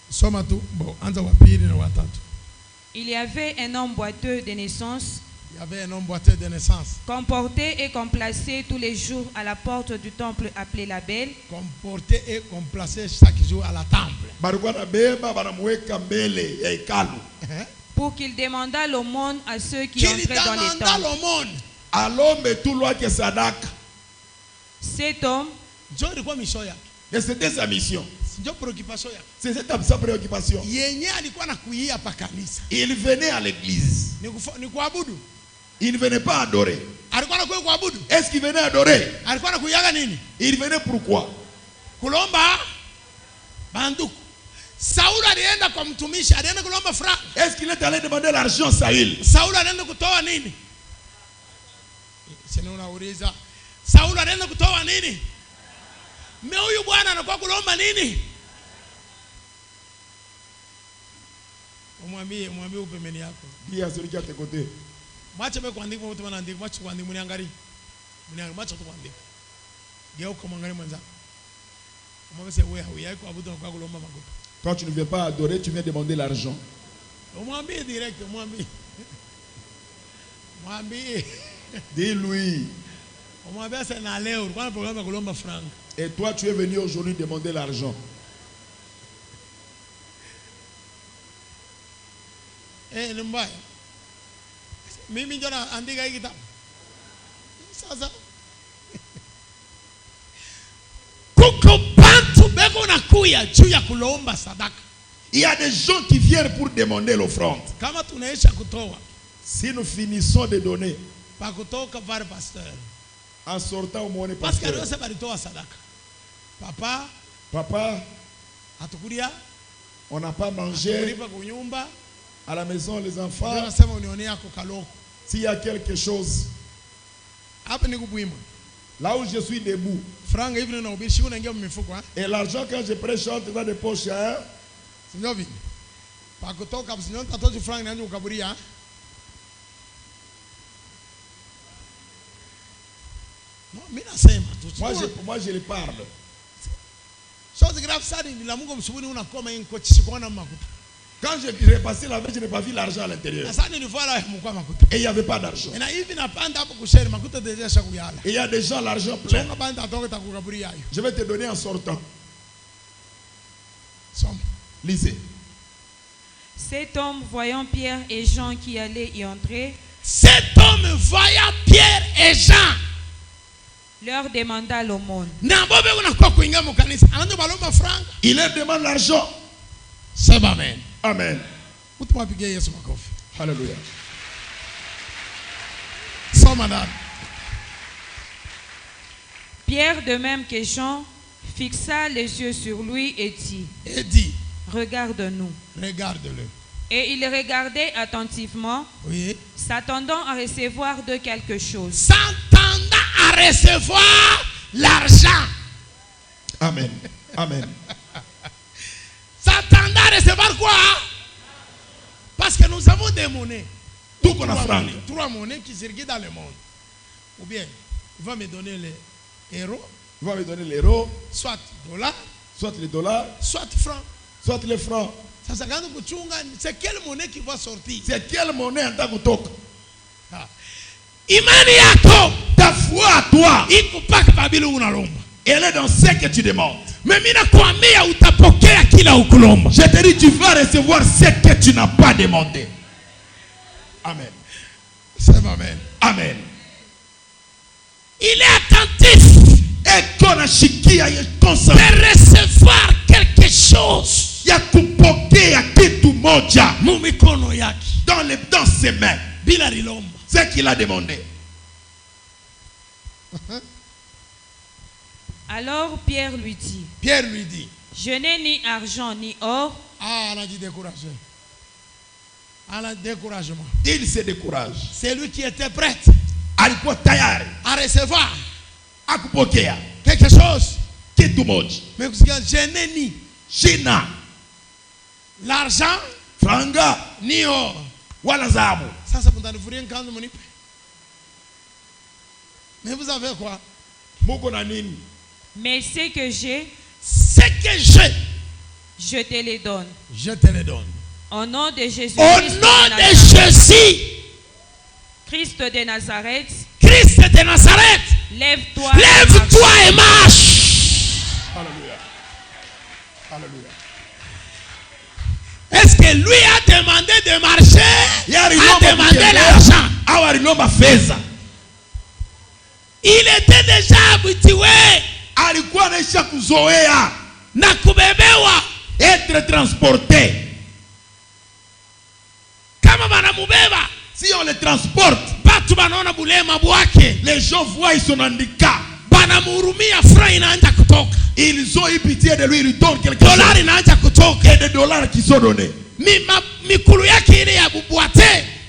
Soma tu, anza wa pili na wa tatu. Il y avait un homme boiteux de naissance. Il y avait un homme boiteux de naissance. Comporté et complacé tous les jours à la porte du temple appelé la Belle. Comporté et complacé chaque jour à la temple. Pour qu'il demandât l'aumône à ceux qui entraient dans les temples. Cet homme, et c'était sa mission. C'est sa préoccupation. Il venait à l'église. Il ne venait pas adorer. Est-ce qu'il venait adorer? Il venait pourquoi? Est-ce qu'il est allé demander l'argent à Saül? Saul anaenda kutoa nini? Sina unauliza. Saul anaenda kutoa nini? Me huyu bwana anakuwa kulomba nini? Umwambie upembeni yako. Dis à celui qui est à tes côtés. Mwache me kuandika mtu anaandika, mwache kuandika mniangalie. Mwache tu kuandika. Geuka mwangalie mwenzako. Umwambie wewe hauyako abudu anakuwa kulomba magopa. Toi tu ne viens pas adorer, tu viens demander l'argent. Umwambie direct, umwambie. Mwambie. Dis-lui. Umwambie sasa na leo kwa programme kulomba franc. Et toi tu es venu aujourd'hui demander l'argent. Ni mbaya. Mimi ndio naandika hiki kitabu. Sasa kuko bantu beko nakuya juu ya kulomba sadaka. Il y a des gens qui viennent pour demander l'offrande. Kama tunaisha kutoa. Si nous finissons de donner, pa kutoka var pasteur. En sortant au monde parce pasteur. que nous balitoa sadaka. Papa, hatukulia. On n'a pas mangé. À la maison, les enfants. S'il y a quelque chose, là où je suis debout, et l'argent quand je prêche entre dans des poches, hein? Moi je le parle. Quand j'ai passé la veille, je n'ai pas vu l'argent à l'intérieur. Et il n'y avait pas d'argent. Et il y a déjà l'argent plein. Je vais te donner en sortant. Lisez. Cet homme voyant Pierre et Jean qui allaient y entrer, cet homme voyant Pierre et Jean leur demanda l'aumône. Il leur demande l'argent. C'est amen. Amen. Alléluia. Pierre, de même que Jean, fixa les yeux sur lui et dit, regarde-nous. Regarde-le. Et il regardait attentivement, oui, s'attendant à recevoir de quelque chose. S'attendant à recevoir l'argent. Amen. Amen. S'attendant à recevoir quoi? Parce que nous avons des monnaies. Tout qu'on a franc. 3 monnaies qui circulent dans le monde. Ou bien, il va me donner les euros. Il va me donner les euros. Soit dollars. Soit les dollars. Soit francs. Soit les francs. C'est quelle monnaie qui va sortir? C'est quelle monnaie en tant que toque? Imani yako, ta foi à toi, elle est dans ce que tu demandes. Mais je te dis, tu vas recevoir ce que tu n'as pas demandé. Amen. C'est amen. Amen. Il est attentif de recevoir quelque chose dans ses mains. Ce qu'il a demandé. Alors Pierre lui dit, je n'ai ni argent ni or. Ah, on a dit découragé. On a découragement. Il se décourage. C'est lui qui était prêt à recevoir quelque chose. Mais je n'ai ni l'argent, franga, ni or. Ça, c'est pour t'en offrir un canne. Mais vous avez quoi? Mais ce que j'ai, je te les donne. Je te les donne. Au nom de Jésus. Au nom de Jésus. Christ de Nazareth. Christ de Nazareth. Lève-toi. Lève-toi et marche. Alléluia. Alléluia. Est-ce que lui a demandé de marcher? A demandé l'argent. Il était déjà habitué. Être transporté. Si on le transporte, les gens voient son handicap. Ils ont eu pitié de lui, ils lui donnent quelque chose. Et des dollars qui sont donnés.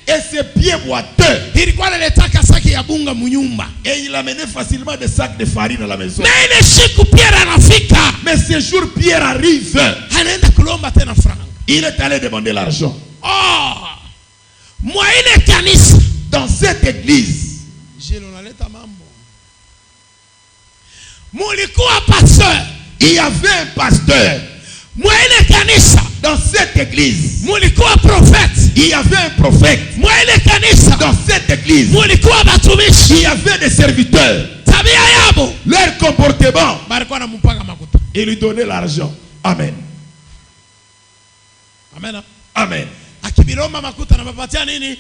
Et ses pieds boiteux, yake ya bunga munyumba. Et il amenait facilement des sacs de farine à la maison. Mais ile siku Pierre anafika. Mais ce jour Pierre arrive. Anaenda kulomba tena franga. Il est allé demander l'argent. Oh! Mwa ile kanisa. Dans cette église. Jelonaleta mambo. Mulikuwa pasteur. Il y avait un pasteur. Mwa ile kanisa. Dans cette église. Mulikuwa prophète. Il y avait un prophète. Mwa ile kanisa. Dans cette église. Mulikuwa batumishi. Il y avait des serviteurs. Tabia yabo. Leur comportement. Balikuwa na mpanga makuta. Il lui donnait l'argent. Amen. Amen. Amen. Akibiromba makuta na bapatia nini?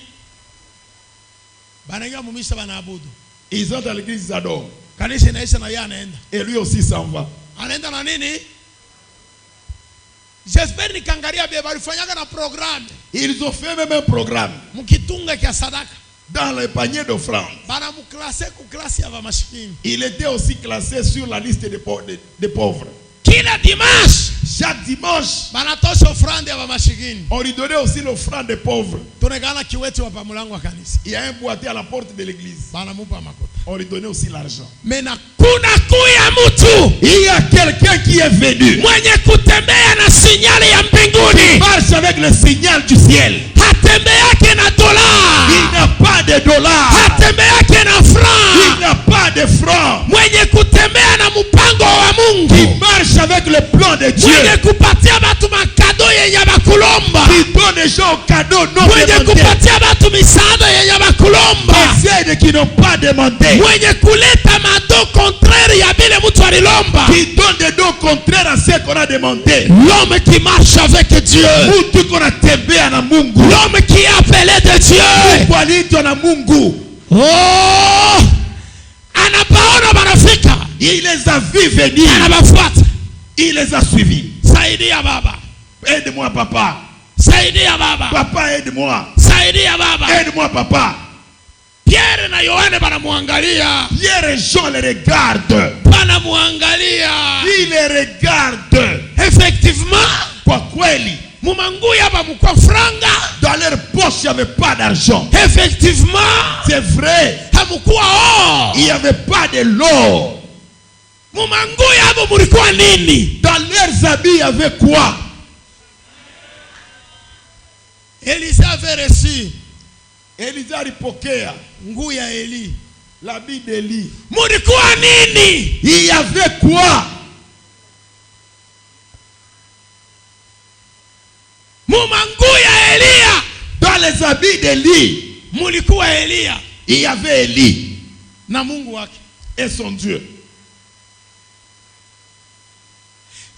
Banaingia mumisa banaabudu. Ils sont dans l'église, ils adorent. Kanisa inaisha na yeye anaenda. Et lui aussi s'en va. Anaenda na nini? J'espère nikangalia bia balifanyaka na programme. Ils ont fait même un programme. Mukitunga kia sadaka. Dans le panier d'offrande. Bana muklase ku klasi ya bamashikini. Il était aussi classé sur la liste des pauvres. Kila dimanche. Chaque dimanche. Banatosha offrande ya bamashikini. On lui donnait aussi l'offrande des pauvres. Tunekana kiwete wa pamulango wa kanisa. Il y a un boîtier à la porte de l'église. Bana mupa makuta. On lui donnait aussi l'argent. Mais na kuna kuya mutu. Il y a quelqu'un qui est venu. Mwenye kutembea na sinyali ya mbinguni. Il marche avec le signal du ciel. Hatembeake na dollar. Il n'a pas de dollars. Hatembeake na franc. Il n'a pas de francs. Mwenye kutembea na mpango wa Mungu. Il marche avec le plan de Dieu. Mwenye kupatia batu makado yenye bakulomba. Il donne des gens au cadeau non demandé. Mwenye kupatia batu misaada yenye bakulomba. Les aides qui n'ont pas demandé. Mwenye kuleta mado contraire ya bile mutu alilomba. Qui donne des dons contraires à ce qu'on a demandé. L'homme qui marche avec Dieu. Mutu kona tembea na Mungu. L'homme qui est appelé de Dieu. Kualitwa na Mungu. Oh! Anapaona marafika. Il les a vus venir. Anabafuata. Il les a suivis. Saidia baba. Aide-moi papa. Saidia baba. Papa aide-moi. Saidia baba. Aide-moi papa. Pierre na Yohane banamuangalia. Pierre et Jean les regardent. Banamuangalia. Ils les regardent. Effectivement. Kwa kweli. Mumanguya hapa mukwa franga. Dans leur poche il n'y avait pas d'argent. Effectivement. C'est vrai. Hamukua or. Il n'y avait pas de l'or. Mumanguya hapa mulikuwa nini? Dans leurs habits il y avait quoi? Élisée avait reçu. Élisée alipokea nguo ya Eli. L'habit d'Élie. Mulikuwa nini? Il y avait quoi? Mumanguo ya Elia. Dans les habits d'Élie. Mulikuwa Elia. Il y avait Élie. Na Mungu wake. Et son Dieu.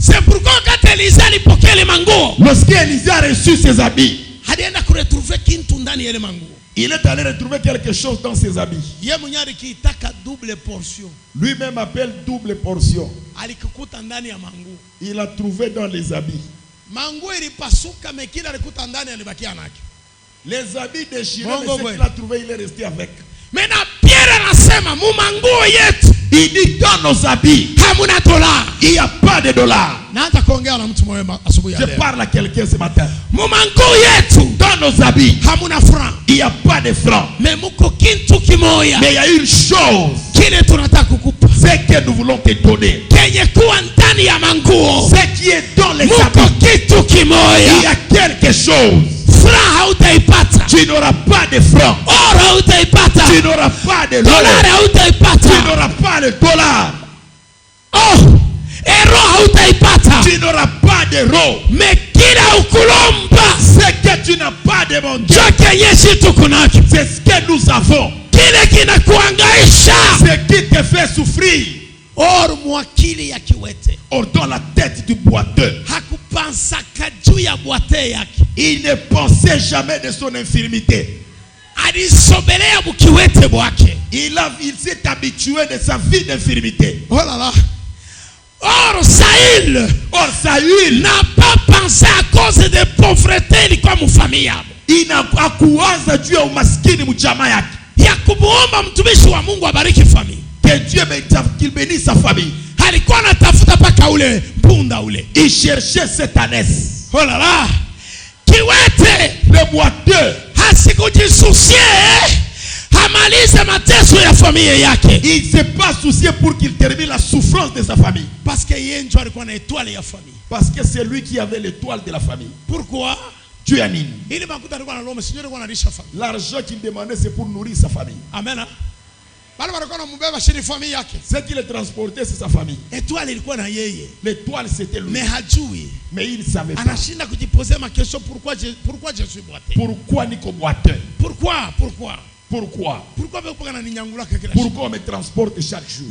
C'est pourquoi quand Élisée alipokea ile manguo. Lorsqu'Élisée a reçu ses habits. Hadienda kuretrouver kintu ndani ya ile manguo. Il est allé retrouver quelque chose dans ses habits. Ye mwenyewe kitaka double portion. Lui-même appelle double portion. Alikukuta ndani ya manguo. Il a trouvé dans les habits. Manguo ilipasuka mekila alikuta ndani alibakia nake. Les habits déchirés, mais ce qu'il a trouvé, il est resté avec. Maintenant Pierre anasema mu manguo yetu. Il dit dans nos habits. Hamuna dollars. Il n'y a pas de dollars. Naanza kuongea na mtu mmoja asubuhi ya leo. Je parle à quelqu'un ce matin. Mu manguo yetu. Dans nos habits. Hamuna franc. Il n'y a pas de francs. Mais muko kintu kimoya. Mais il y a une chose. Kile tunataka kukupa. C'est que nous voulons te donner. Kenye kuwa ndani ya manguo. Ce qui est dans les muko habits. Kitu kimoya. Il y a quelque chose. Franc hautaipata. Tu n'auras pas de francs. Or hautaipata. Tu n'auras pas de dollar hautaipata. Tu n'auras pas de dollars. Oh, euro hautaipata. Tu n'auras pas d'euros. Mais kila ukulomba. Ce que tu n'as pas demandé. C'est ce que nous avons. Kile kinakuangaisha. Ce qui te fait souffrir. Or mwakili ya kiwete. Or dans la tête du boiteux. Hakupansaka juu ya boite yake. Il ne pensait jamais de son infirmité. Alisobelea bukiwete bwake. Il s'est habitué de sa vie d'infirmité. Oh là là. Or Saül n'a pas pensé à cause de pauvreté ilikuwa mfamia yabo. Hakuanza juu ya umaskini mjamaa yake. Ya kumuomba mtumishi wa Mungu abariki familia. Que Dieu qu'il bénisse sa famille. Alikuwa anatafuta paka ule mpunda ule. Il cherchait cette ânesse. Oh là là. Kiwete le boiteux. Hasikujisusie. amalize mateso ya familia yake. Il s'est pas soucié pour qu'il termine la souffrance de sa famille. Parce que yeye ndio alikuwa na étoile ya famille. Parce que c'est lui qui avait l'étoile de la famille. Pourquoi? Dieu a mis. L'argent qu'il demandait, c'est pour nourrir sa famille. Amen. Ce qu'il transportait, c'est sa famille. L'étoile, c'était lui. Mais il ne savait pas. Pourquoi je suis boiteux? Pourquoi Nico boiteux? Pourquoi? Pourquoi on me transporte chaque jour?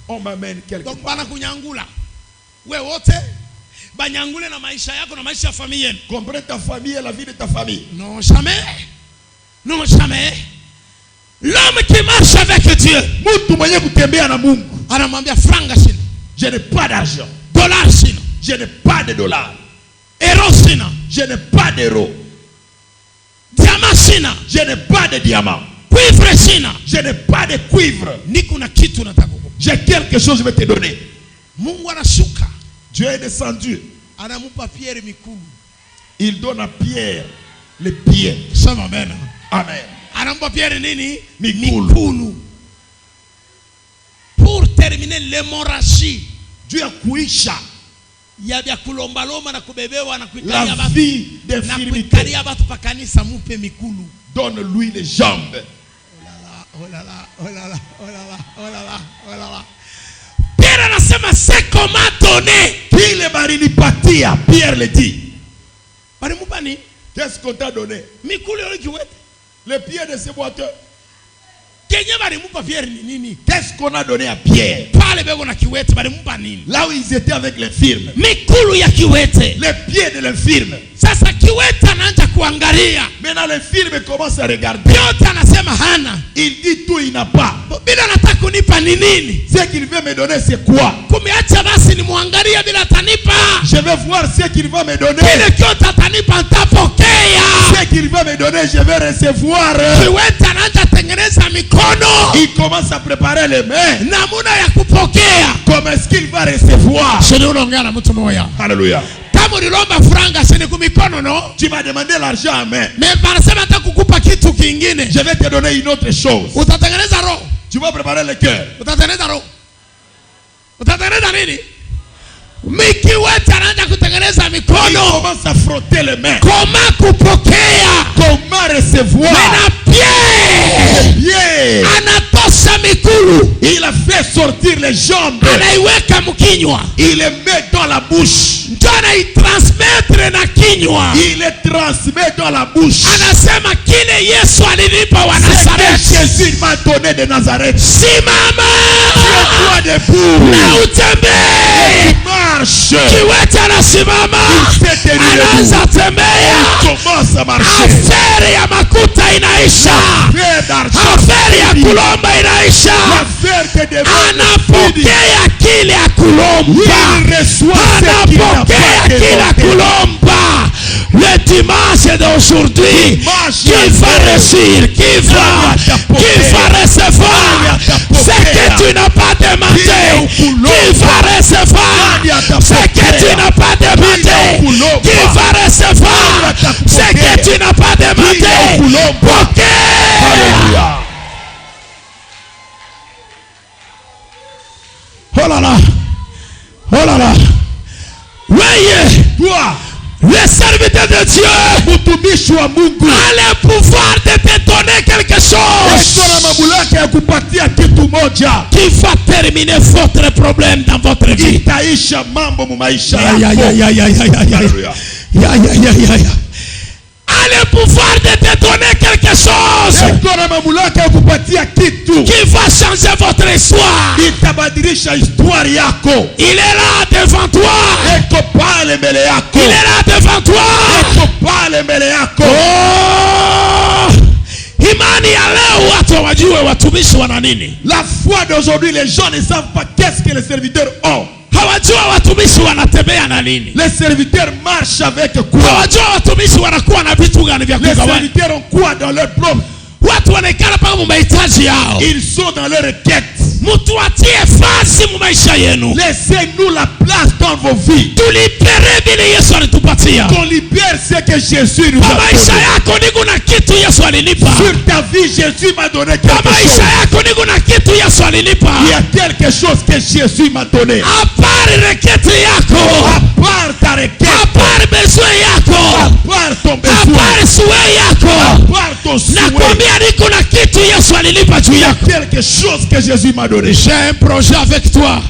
On m'amène quelque part. Comprends ta famille et la vie de ta famille. Non, jamais. Non, jamais. L'homme qui marche avec Dieu, je n'ai pas d'argent. Je n'ai pas de dollars. Je n'ai pas d'euros. Je n'ai pas de diamants. Je n'ai pas de cuivre. J'ai quelque chose, je vais te donner. Dieu est descendu. Il donne à Pierre les pieds. Amen. Amen. Pour terminer l'hémorragie, Dieu a kuisha la vie d'infirmité. Donne-lui les jambes. Oh là là, oh là là, oh là là, oh là là, oh là là. Pierre anasema c'est qu'on m'a donné. Qui le barinipatia? Pierre le dit. Qu'est-ce qu'on t'a donné? Le pied de ce boiteux. Qu'est-ce qu'on a donné à Pierre? Là où ils étaient avec l'infirme. Les pieds de l'infirme. Maintenant l'infirme commence à regarder. Il dit tout, il n'a pas. Ce qu'il veut me donner, c'est quoi? Je vais voir ce qu'il va me donner. Ce qu'il va me donner, je vais recevoir. Il commence à préparer les mains. Comment est-ce qu'il va recevoir? Alléluia. Tu m'as demandé l'argent à main. Je vais te donner une autre chose. Tu vas préparer le cœur. Il commence à frotter les mains. Comment recevoir? Il a fait sortir les jambes. Il les met dans la bouche. Il les transmet dans la bouche. C'est que Jésus m'a donné de Nazareth. Tiens-toi debout. Marche. Il s'est tenu debout. Il commence à marcher. L'affaire d'argent. L'affaire de devoir. Il reçoit ce qu'il n'a pas demandé. Le dimanche d'aujourd'hui, qui va réussir, qui va recevoir ce que tu n'as pas demandé, qui va recevoir ce que tu n'as pas demandé, qui va recevoir ce que tu n'as pas demandé. Ok. Oh là là, oh là là. Voyez, toi, le serviteur de Dieu a le pouvoir de te donner quelque chose qui va terminer votre problème dans votre vie. A le pouvoir de te donner quelque chose qui va changer votre histoire. Il est là devant toi. Il est là devant toi. La foi d'aujourd'hui, les gens ne savent pas qu'est-ce que les serviteurs ont. Les serviteurs marchent avec quoi? Les serviteurs ont quoi dans leur propre? Ils sont dans leur quête. Laissez-nous la place dans vos vies. Qu'on libère ce que Jésus nous a donné. Sur ta vie, Jésus m'a donné quelque chose. Il y a quelque chose que Jésus m'a donné. À part ta requête, à part ton besoin, à part ton souhait, il y a quelque chose que Jésus m'a donné. J'ai un projet avec toi.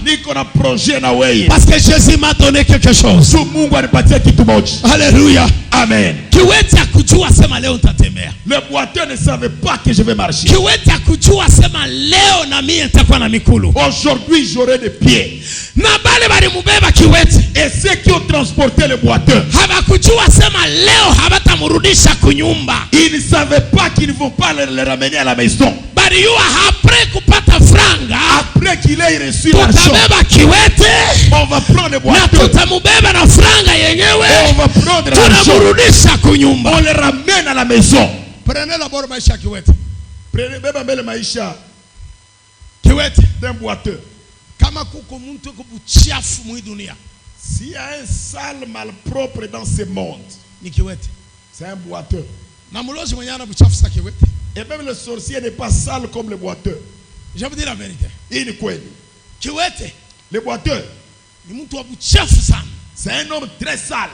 Parce que Jésus m'a donné quelque chose. Alléluia. Amen. Le boiteux ne savait pas que je vais marcher. Aujourd'hui, j'aurai des pieds. Et ceux qui ont transporté le boiteux, ils ne savaient pas qu'ils ne vont pas le ramener à la maison. Après qu'il ait reçu l'argent, on va prendre le boiteux. On va prendre l'argent. On le ramène à la maison. Prenez d'abord maisha kiwete. Prenez beba maisha kiwete d'un boiteux. Kama kuko muntu ko buchafu mu dunia. S'il y a un sale malpropre dans ce monde, ni kiwete. C'est un boiteux. Na mulozi mwenye ana buchafu sa kiwete. Et même le sorcier n'est pas sale comme le boiteux. Je vous dis la vérité. Il est quoi? Kiwete. Le boiteux. Ni muntu wa buchafu sana. C'est un homme très sale.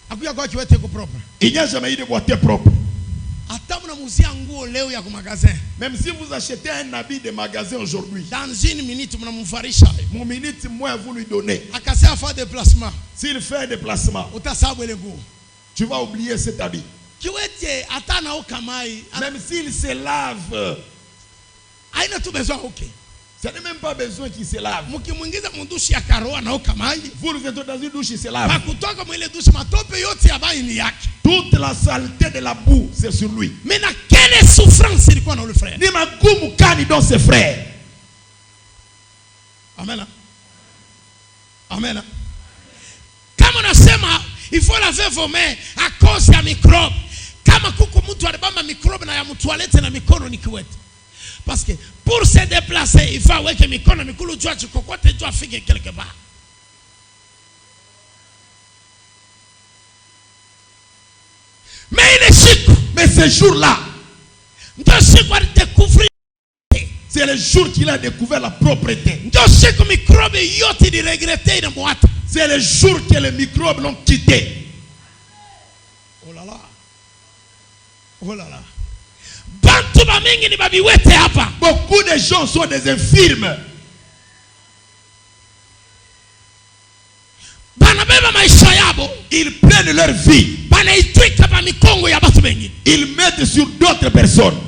Akuya kwa kiwete ko propre. Il n'y a jamais eu de boiteux propre. Même si vous achetez un habit de magasin aujourd'hui, dans une minute, mon minute, moi, vous lui donnez. S'il fait un déplacement, tu vas oublier cet habit. Même s'il se lave, ça n'est même pas besoin qu'il se lave. Vous êtes dans une douche, il se lave. Toute la saleté de la boue, c'est sur lui. Mais quelle souffrance il y a dans le frère? Dans ses frères. Amen. Amen. Comme on a dit, il faut laver vos mains à cause des microbes. Kama kuko mtu alibamba microbe na ya mtoilette na mikono ni kiwete. Parce que pour se déplacer, il faut que mikono mikulu jua chikokote jua fike quelque part. Mais ce jour-là, c'est le jour qu'il a découvert la propreté. C'est le jour que les microbes l'ont quitté. Oh là là. Oh là là. Beaucoup de gens sont des infirmes. Ils prennent leur vie. Ils mettent sur d'autres personnes.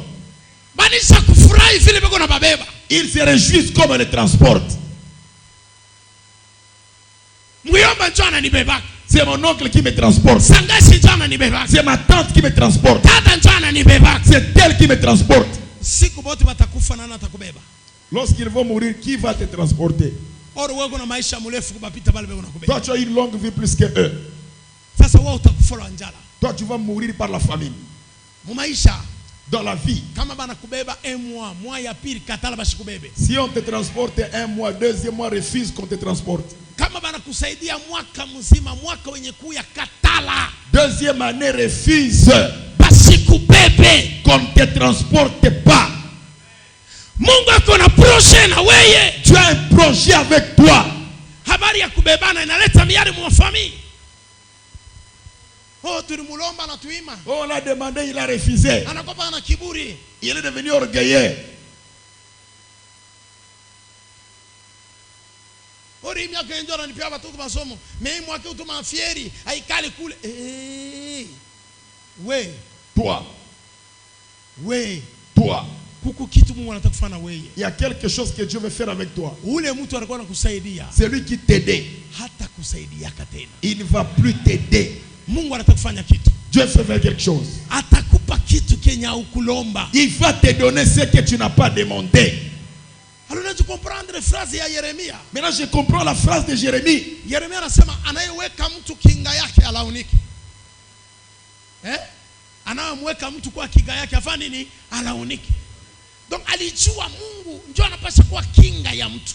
Ils se réjouissent comme ils les transportent. C'est mon oncle qui me transporte. C'est ma tante qui me transporte. C'est elle qui me transporte. Lorsqu'ils vont mourir, qui va te transporter? Toi, tu as une longue vie plus que eux. Toi, tu vas mourir par la famine. Dans la vie, si on te transporte un mois, deuxième mois, refuse qu'on te transporte. Deuxième année, refuse qu'on ne te transporte pas. Tu as un projet avec toi. Oh, on l'a demandé, il a refusé. Il est devenu orgueilleux. Toi. Toi. Il y a quelque chose que Dieu veut faire avec toi. C'est lui qui t'aide. Il ne va plus t'aider. Dieu veut faire quelque chose. Il va te donner ce que tu n'as pas demandé. Maintenant je comprends la phrase de Jérémie. Donc alijua Mungu ndio anapaswa kuwa kinga ya mtu.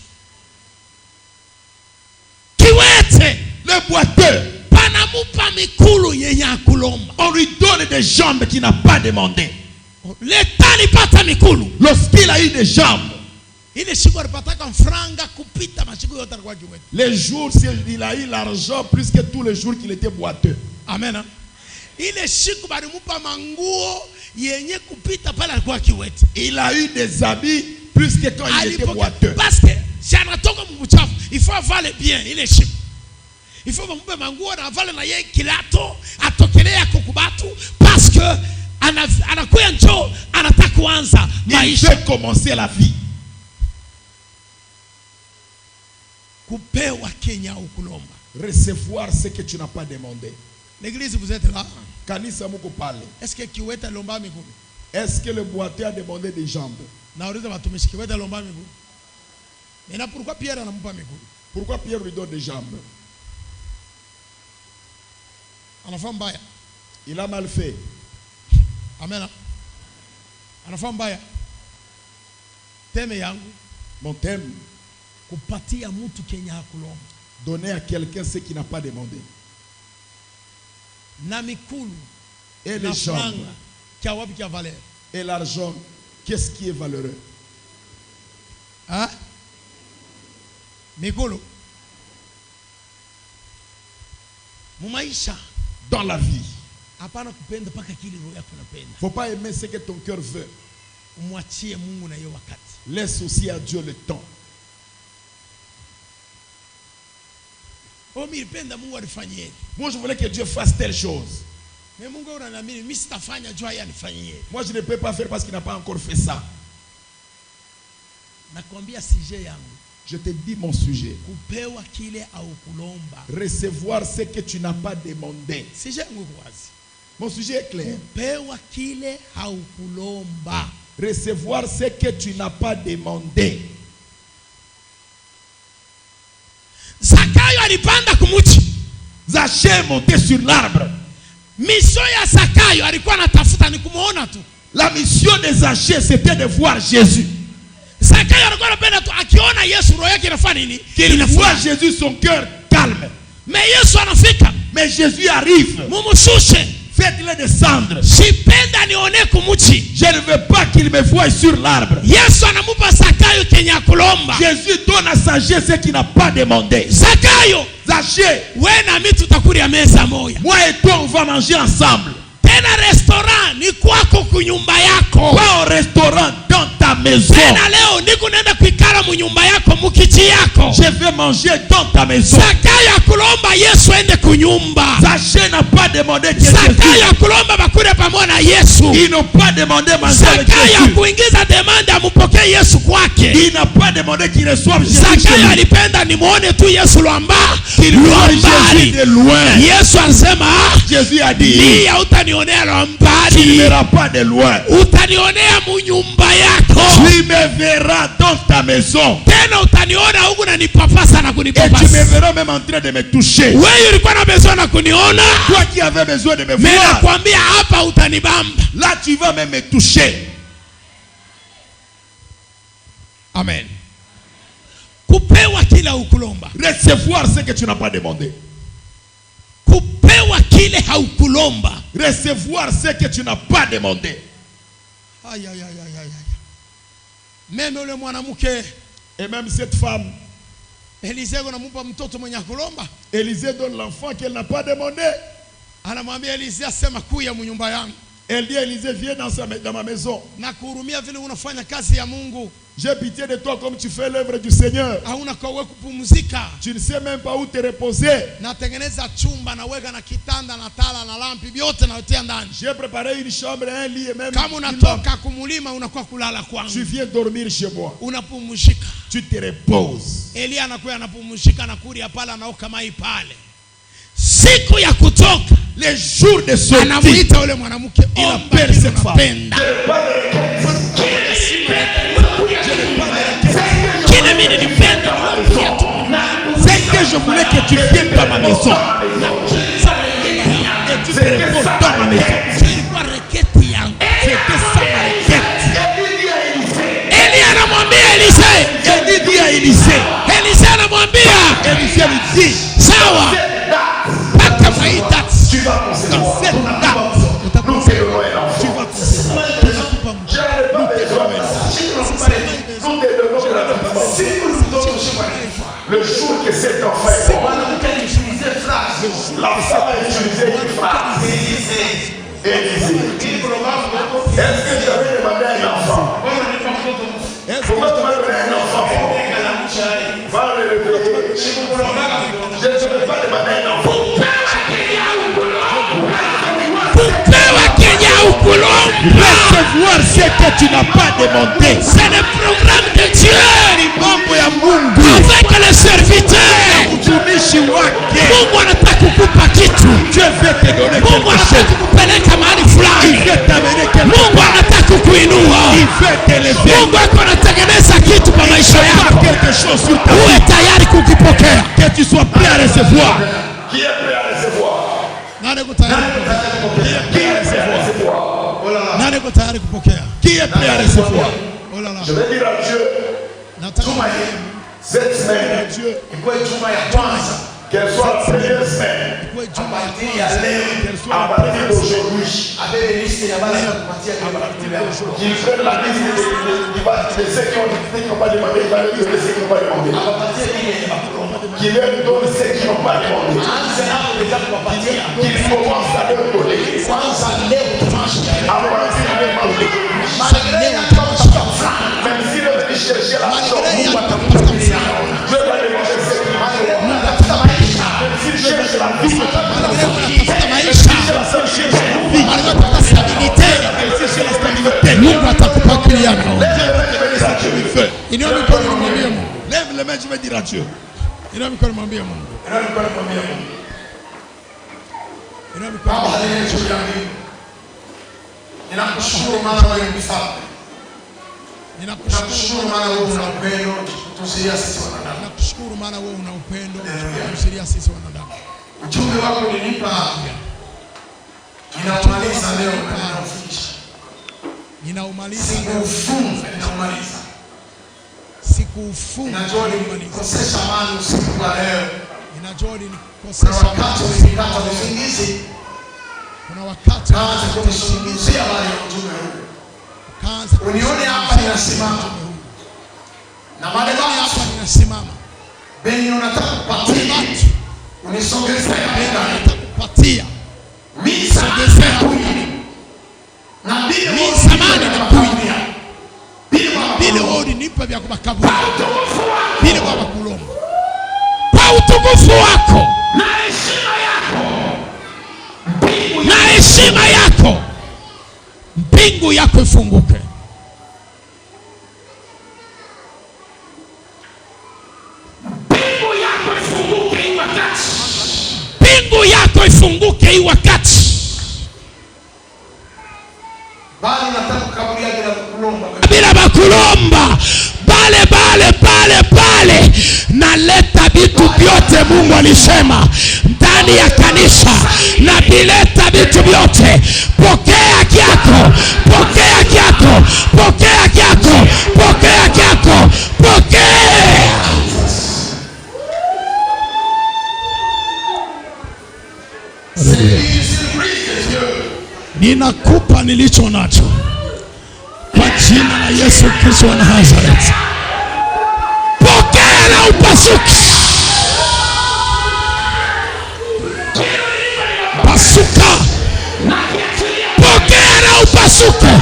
On lui donne des jambes qu'il n'a pas demandé. Lorsqu'il a eu des jambes, les jours, il a eu l'argent plus que tous les jours qu'il était boiteux. Amen. Il a eu des habits plus que quand il était boiteux. Parce que il faut avoir le bien. Il est chic. Il faut que manguo na vale na yeye kilato atokelea kukubatu parce que anakuya njoo anataka kuanza maisha. Il veut commencer la vie. Kupewa Kenya au kulomba. Recevoir ce que tu n'as pas demandé. L'église, vous êtes là. Kanisa muko pale. Est-ce que kiweta lomba miguu? Est-ce que le boiteux a demandé des jambes? Nauliza watumishi kiweta lomba miguu. Mais pourquoi Pierre anampa miguu? Pourquoi Pierre lui donne des jambes? Anafanya mbaya. Il a mal fait. Amen. Anafanya mbaya. Teme yangu. Mon thème. Kupatia mtu Kenya hakulomba. Donner à quelqu'un ce qu'il n'a pas demandé. Na mikulu. Et les jambes. Kia wapi kia valeur. Et l'argent. Qu'est-ce qui est valeureux? Hein? Mikulu. Mumaisha. Dans la vie. Il ne faut pas aimer ce que ton cœur veut. Laisse aussi à Dieu le temps. Moi je voulais que Dieu fasse telle chose. Moi je ne peux pas faire parce qu'il n'a pas encore fait ça. Je te dis mon sujet. Recevoir ce que tu n'as pas demandé. Mon sujet est clair. Recevoir ce que tu n'as pas demandé. Zaché est monté sur l'arbre. La mission de Zaché c'était de voir Jésus. Qu'il voit Jésus, son cœur calme. Mais Jésus arrive. Faites-le descendre. Je ne veux pas qu'il me voie sur l'arbre. Jésus donne à Zaché ce qu'il n'a pas demandé. Zaché, moi et toi on va manger ensemble. Pas au restaurant, dans ta maison. Je vais manger dans ta maison. Zaché n'a pas demandé que Jésus. Ils n'ont pas demandé manger avec Jésus. Il n'a pas demandé qu'il reçoive Jésus. Il voit Jésus de loin. Jésus a dit, tu ne verras pas de loin. Tu me verras dans ta maison. Et tu me verras même en train de me toucher. Toi qui avais besoin de me voir, là tu vas même me toucher. Amen. Recevoir ce que tu n'as pas demandé. Recevoir ce que tu n'as pas demandé. Aïe, aïe, aïe, aïe, aïe. Même le mwanamke. Et même cette femme. Élisée donne l'enfant qu'elle n'a pas demandé. Elle dit à Élisée, viens dans ma maison. J'ai pitié de toi comme tu fais l'œuvre du Seigneur. Tu ne sais même pas où te reposer. J'ai préparé une chambre, un lit et même tu viens dormir chez moi. Tu te reposes. Les jours de sortie, il appelle cette femme. C'est que je voulais que tu viennes dans ma maison. Et tu te reposes dans ma maison. C'était ça ma requête. Élie dit à Élisée. Élisée lui dit, sawa, paka maitati. Tu vas Le jour que cet enfant est mort, la femme a utilisé une phrase. Est-ce que j'avais demandé à un enfant? Pourquoi tu m'as donné un enfant? Va le répéter. Je ne vais pas demander un enfant. Recevoir ce que tu n'as pas demandé. C'est le programme de Dieu. Avec le serviteur. Mungu anataka kukupa kitu. Mungu anataka kukupeleka mahali fulani. Mungu anataka kukuinua. Mungu anatengeneza kitu kwa maisha yako. Uwe tayari kukipokea. Que tu sois prêt à recevoir. Qui est prêt à recevoir? Qui est prêt à recevoir? Je vais dire à Dieu, cette semaine, qu'elle soit la première semaine, à partir d'aujourd'hui, qu'il prenne la liste de ceux qui n'ont pas demandé, il va le dire de ceux qui n'ont pas demandé. Qu'il leur donne ceux qui n'ont pas demandé. Qu'il commence à leur donner. Même s'il est venu chercher l'argent, Dieu va demander ceux qui même s'il cherche la vie, Mungu atakupatia. Lève les mains, je vais dire à Dieu. Ninakushukuru maana wewe ni mfalme. Ninakushukuru maana wewe una upendo kutusilia sisi wanadamu. Ninakushukuru maana wewe una upendo kutusilia sisi wanadamu. Ujumbe wako ulinipa. Ninaumaliza leo na ninafikisha. Ninaumaliza ninaumaliza. Sikufunga. Ninajua nikosesha amani usiku wa leo. Ninajua nikosesha amani. Kuna wakati unazungumzia habari ya ujumbe huu. Unione hapa ninasimama. Na maneno hapa ninasimama. Benyo nataka kupatia. Unisogeze hapa kupatia. Misogeze hapa. Na bila samani na kuinia. Bila wewe nipa vya kubakaburi. Bila baba kulomba. Kwa utukufu wako na heshima yako. Na heshima yako, mbingu yako ifunguke. Mbingu yako ifunguke hii wakati. Mbingu yako ifunguke hii wakati. Bali nataka kukaburia bila makulomba. Bale naleta vitu vyote Mungu alisema ndani ya kanisa. Na bileta vitu vyote. Pokea kiako. Pokea kiako. Pokea kiako. Pokea kiako. Pokea. Ninakupa nilicho nacho kwa jina la Yesu Kristo wa Nazareti. Pokea na upasuke. Pasuka. Pokea na upasuke.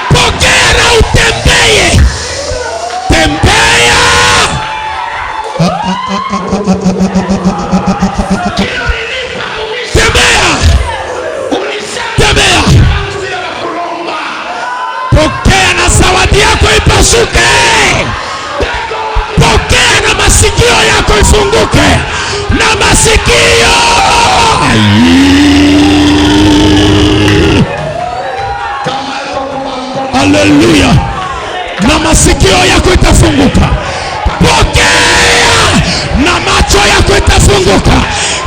Pokea na utembee. Tembea. Tembea. Pokea na zawadi yako ipasuke. Pokea na masikio yako ifunguke. Na masikio. Haleluya. Na masikio yako itafunguka. Pokea na macho yako itafunguka.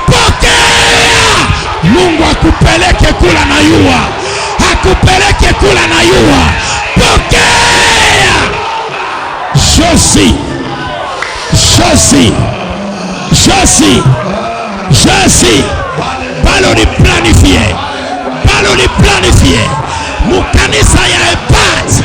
Pokea. Mungu akupeleke kula na yua. Akupeleke kula na yua. Pokea. Josi. Balo ni planifié. Mukanisa ya epat.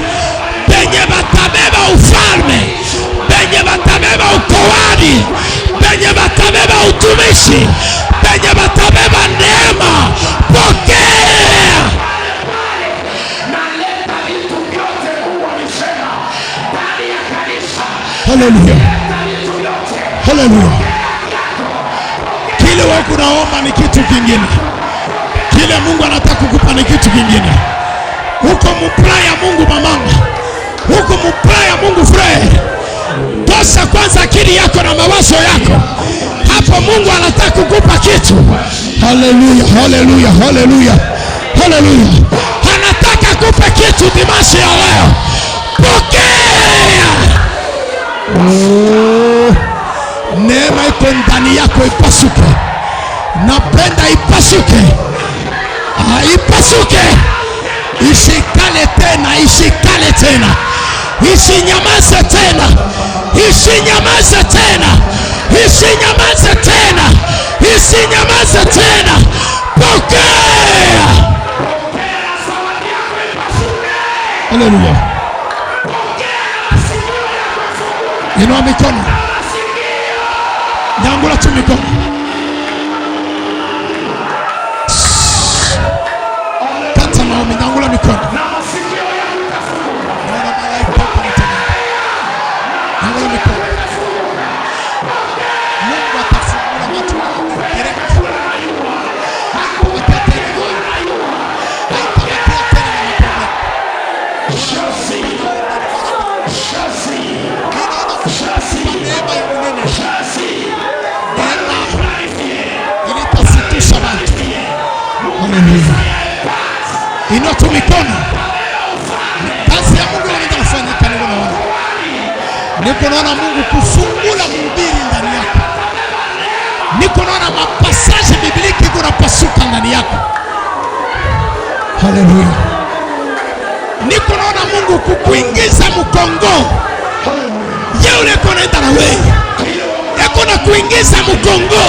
Haleluya. Haleluya. Kile wewe unaomba ni kitu kingine. Kile Mungu anataka kukupa ni kitu kingine. Huko mplaya Mungu mamanga. Huko mplaya Mungu frere. Tosha kwanza akili yako na mawazo yako. Hapo Mungu anataka kukupa kitu. Haleluya, haleluya, haleluya. Haleluya. Anataka kukupa kitu dimashi ya leo. Pokea. Neema iko ndani yako ipasuke. Napenda ipasuke. Ipasuke. Ishikale tena, ishikale tena. Isinyamaze tena. Isinyamaze tena. Isinyamaze tena. Isinyamaze tena. Pokea. Haleluya. Inua mikono. Nyangula tu mikono. Kata maombi, nyangula mikono. Nyangula mikono. Mungu atafungua macho yako direct. Haitabakia tena na inua tu mikono. Kazi ya Mungu inafanyika. Niko naona Mungu kufungula mhubiri ndani yako. Niko naona mapasaje bibliki kunapasuka ndani yako. Haleluya. Niko naona Mungu kukuingiza mkongo. Yule konaenda na wewe. Eko na kuingiza mkongo.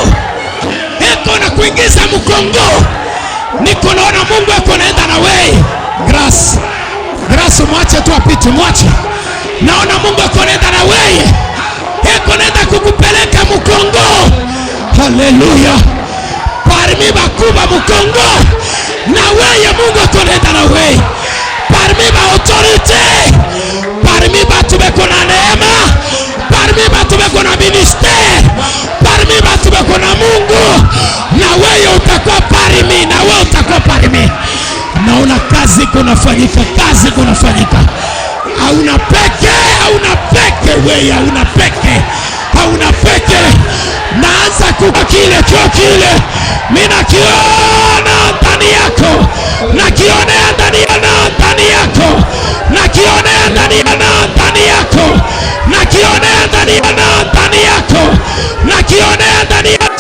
Eko na kuingiza mkongo. Niko naona Mungu eko naenda na wewe. Grace. Grace mwache tu apite, mwache. Naona Mungu eko naenda na wewe. Eko naenda kukupeleka mkongo. Haleluya. Parmi bakuba mkongo. Na wewe Mungu eko naenda na wewe. Parmi ba autorité. Parmi batu beko na neema. Parmi batu beko na ministère. Parmi batu beko na Mungu. Na wewe utakuwa parmi, na wewe utakuwa parmi. Naona kazi kunafanyika, kazi kunafanyika. Hauna peke, hauna peke wewe, hauna peke. Hauna peke. Naanza kwa kile kio kile. Mimi nakiona ndani yako. Nakionea ndani yako. Nakionea ndani yako. Nakionea ndani yako. Nakionea ndani yako.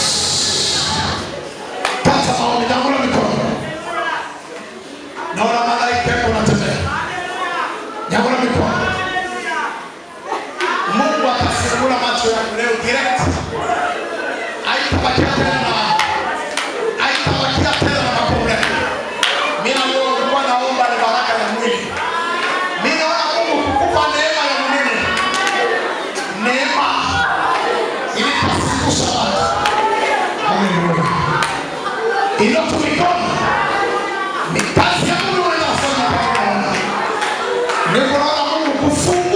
Naona malaika wanatembea. Nyangula mikono. Mungu atafungua macho yako leo direct. Haitabakia tena. Haitabakia tena na maproblem. Mimi leo nilikuwa naomba ni baraka ya mwili. Mimi naona Mungu kukupa neema ya mwili. Neema ili kusikusha watu. Haleluya. Ilo tumikono. Mikazi ya Mungu inafanya. Niko naona Mungu kufunga